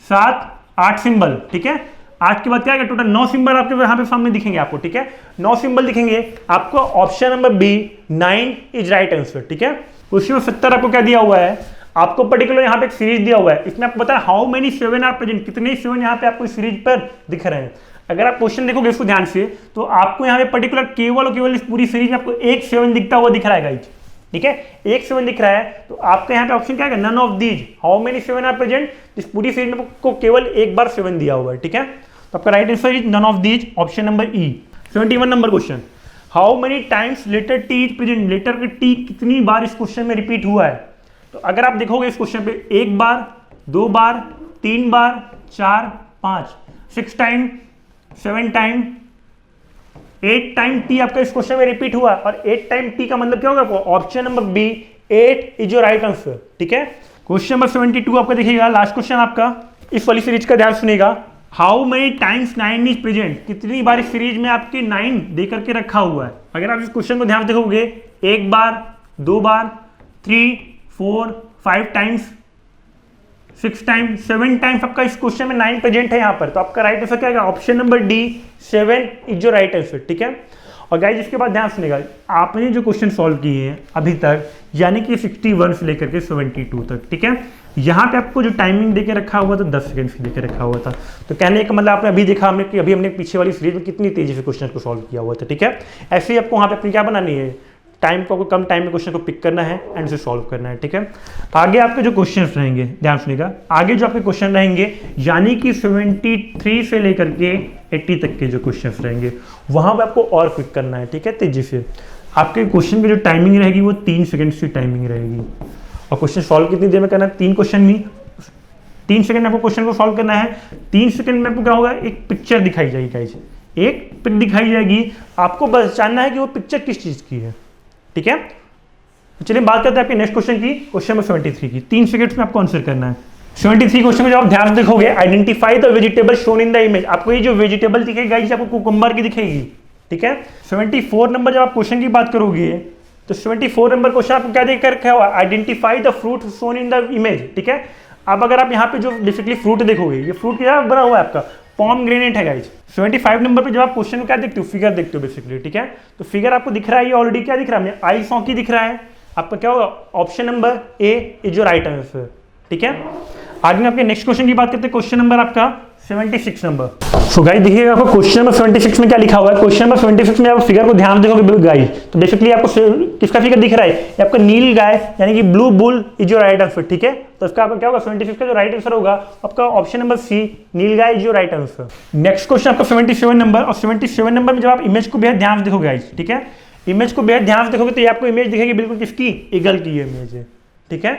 7 8 symbol. ठीक है, 8 के बाद क्या है, टोटल 9 सिंबल आपके यहाँ पे सामने दिखेंगे आपको। ठीक है, 9 सिंबल दिखेंगे आपको, option number B 9 is right answer. ठीक है, क्वेश्चन 70 आपको क्या दिया हुआ है, आपको पर्टिकुलर यहाँ पे एक सीरीज दिया हुआ है, इसमें आपको पता है हाउ मेनी 7 आर प्रेजेंट, कितने 7 यहाँ पे आपको इस सीरीज पर दिख रहे हैं। अगर आप क्वेश्चन देखोगे इसको ध्यान से तो आपको यहाँ पे पर्टिकुलर केवल और केवल इस पूरी सीरीज में आपको एक 7 दिखता हुआ दिख रहा है गाइस। ठीक है, एक 7 दिख रहा है, तो आपके यहाँ पे ऑप्शन क्या है, none of these, how many 7 are present, इस पूरी सीरीज में आपको केवल एक बार 7 दिया हुआ है। ठीक है, तो आपका right answer is none of these, option number E. 71 number question, how many times letter T is present. Letter के टी कितनी बार इस क्वेश्चन में रिपीट हुआ है। तो अगर आप देखोगे इस क्वेश्चन पे 1 बार, 2 बार, 3 बार, 4, 5, 6 टाइम, 7 टाइम, 8 टाइम टी आपका इस क्वेश्चन में रिपीट हुआ, और 8 टाइम टी का मतलब क्या होगा, option number B 8 is your right answer. ठीक है, क्वेश्चन नंबर 72 आपका देखिएगा, लास्ट क्वेश्चन आपका इस वाली सीरीज का, ध्यान सुनिएगा, how many times 9 is present, कितनी बार इस सीरीज में आपकी 9 दे करके रखा हुआ है। अगर आप इस क्वेश्चन को ध्यान से देखोगे 1 बार, 2 बार, 3, 4, 5 टाइम्स, 6 टाइम 7 टाइम्स आपका इस क्वेश्चन में 9 प्रेजेंट है यहाँ पर, तो आपका राइट आंसर क्या है? ऑप्शन नंबर डी 7 इज जो राइट आंसर, ठीक है। और गाइस इसके बाद ध्यान सुनिएगा, आपने जो क्वेश्चन सॉल्व किए हैं अभी तक, यानी कि 61 से लेकर के 72 तक, ठीक है, यहाँ पे आपको जो टाइमिंग देके रखा हुआ था 10 सेकंड से देके रखा हुआ था। तो कहने का मतलब आपने अभी देखा हमने कि अभी हमने पीछे वाली सीरीज में कितनी तेजी से क्वेश्चन को सॉल्व किया हुआ था, ठीक है। ऐसे ही आपको वहाँ पे अपनी क्या बनानी है, टाइम को कम टाइम में क्वेश्चन को पिक करना है एंड उसे सॉल्व करना है, ठीक है। आगे आपके जो क्वेश्चन रहेंगे, ध्यान सुनिएगा, आगे जो आपके क्वेश्चन रहेंगे यानी कि 73 से लेकर के 80 तक के जो क्वेश्चन रहेंगे वहां पे आपको और क्विक करना है, ठीक है, तेजी से। आपके क्वेश्चन की जो टाइमिंग रहेगी वो 3 सेकंड की टाइमिंग रहेगी। और क्वेश्चन सॉल्व कितनी देर में करना है? 3 क्वेश्चन में 3 सेकंड में आपको क्वेश्चन को सॉल्व करना है। 3 सेकंड में आपको क्या होगा, एक पिक्चर दिखाई जाएगी गाइस, एक पिक दिखाई जाएगी, आपको बस जानना है कि वो पिक्चर किस चीज की है, ठीक है। तो चलिए बात करते हैं आपके नेक्स्ट क्वेश्चन की, क्वेश्चन नंबर 73 की। 3 सेकंड्स में आपको आंसर करना है। 73 क्वेश्चन में जब आप ध्यान से देखोगे, identify the vegetable shown in the image, आपको ये जो वेजिटेबल दिखेगी गाइस आपको कुकुम्बर की दिखेगी, ठीक है। 74 नंबर जब आप क्वेश्चन की बात करोगे तो 74 नंबर क्वेश्चन आपको क्या देख कर रखा हुआ, identify the fruit shown in the image, ठीक है। अब अगर आप यहाँ पे जो बेसिकली फ्रूट देखोगे, ये फ्रूट क्या बना हुआ है आपका, पोमग्रेनेट है गाइस। 75 नंबर पे जब आप क्वेश्चन में क्या देखते हो, फिगर देखते हो बेसिकली, ठीक है। तो फिगर आपको दिख रहा है, ये ऑलरेडी क्या दिख रहा है, आई सॉन्की दिख रहा है, आपका क्या होगा, ऑप्शन नंबर ए इज जो राइट आंसर, ठीक है। आगे आपके नेक्स्ट क्वेश्चन की बात करते हैं, क्वेश्चन नंबर आपका 76 नंबर। सो गाइस देखिएगा आपको क्वेश्चन नंबर 76 में क्या लिखा हुआ है। क्वेश्चन नंबर 76 में आप फिगर को ध्यान देखोगे बिल्कुल गाइस, तो बेसिकली आपको किसका फिगर दिख रहा है, ये आपका नील गाय यानी कि ब्लू बुल इज जो राइट आंसर, ठीक है। तो इसका आपका क्या होगा, 76 का जो राइट आंसर होगा आपका option number C nilgai is जो राइट आंसर। नेक्स्ट क्वेश्चन आपका 77 नंबर, और 77 नंबर में जब आप इमेज को बेहद ध्यान से देखोगे गाइस, ठीक है, इमेज को बेहद ध्यान से देखोगे तो ये आपको इमेज दिखेगी बिल्कुल किसकी, ईगल की इमेज है, ठीक है।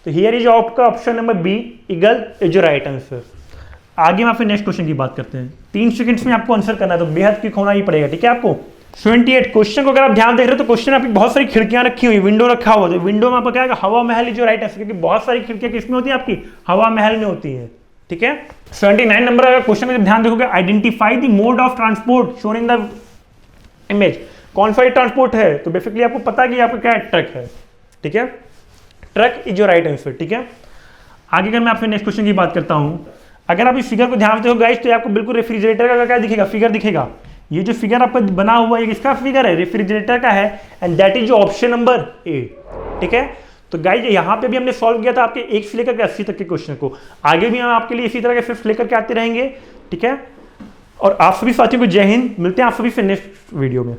तो हियर इज आपका option number B eagle is जो राइट आंसर। आगे हम फिर नेक्स्ट क्वेश्चन की बात करते हैं। 3 सेकंड्स में आपको आंसर करना है, तो बेहद क्विक होना ही पड़ेगा, ठीक है आपको। 78 क्वेश्चन को अगर आप ध्यान देख रहे हो तो क्वेश्चन आपकी बहुत सारी खिड़कियां रखी हुई, विंडो रखा हुआ है, विंडो में आपका क्या है, हवा महल जो राइट आंसर, क्योंकि बहुत सारी खिड़कियां किसमें होती है आपकी, हवा महल में होती है, ठीक है। 79 नंबर अगर क्वेश्चन में ध्यान देखोगे, identify the mode of transport shown in the image, कौन सा ट्रांसपोर्ट है, तो बेसिकली आपको पता है कि आपका क्या ट्रक है, ठीक है, ट्रक इज जो राइट आंसर, ठीक है। आगे अगर मैं आपसे नेक्स्ट क्वेश्चन की बात करता हूं, अगर आप इस फिगर को ध्यान से देखो गाइस तो आपको बिल्कुल रेफ्रिजरेटर का क्या दिखेगा, फिगर दिखेगा। ये जो फिगर आपका बना हुआ है किसका फिगर है, रेफ्रिजरेटर का है, and that is option number ए, ठीक है। तो गाइस यहाँ पे भी हमने सॉल्व किया था आपके 1 से लेकर के 80 तक के क्वेश्चन को, आगे भी हम आपके लिए इसी तरह के फिफ्थ लेकर के आते रहेंगे, ठीक है। और आप सभी साथियों को जय हिंद, मिलते हैं आप सभी से नेक्स्ट वीडियो में।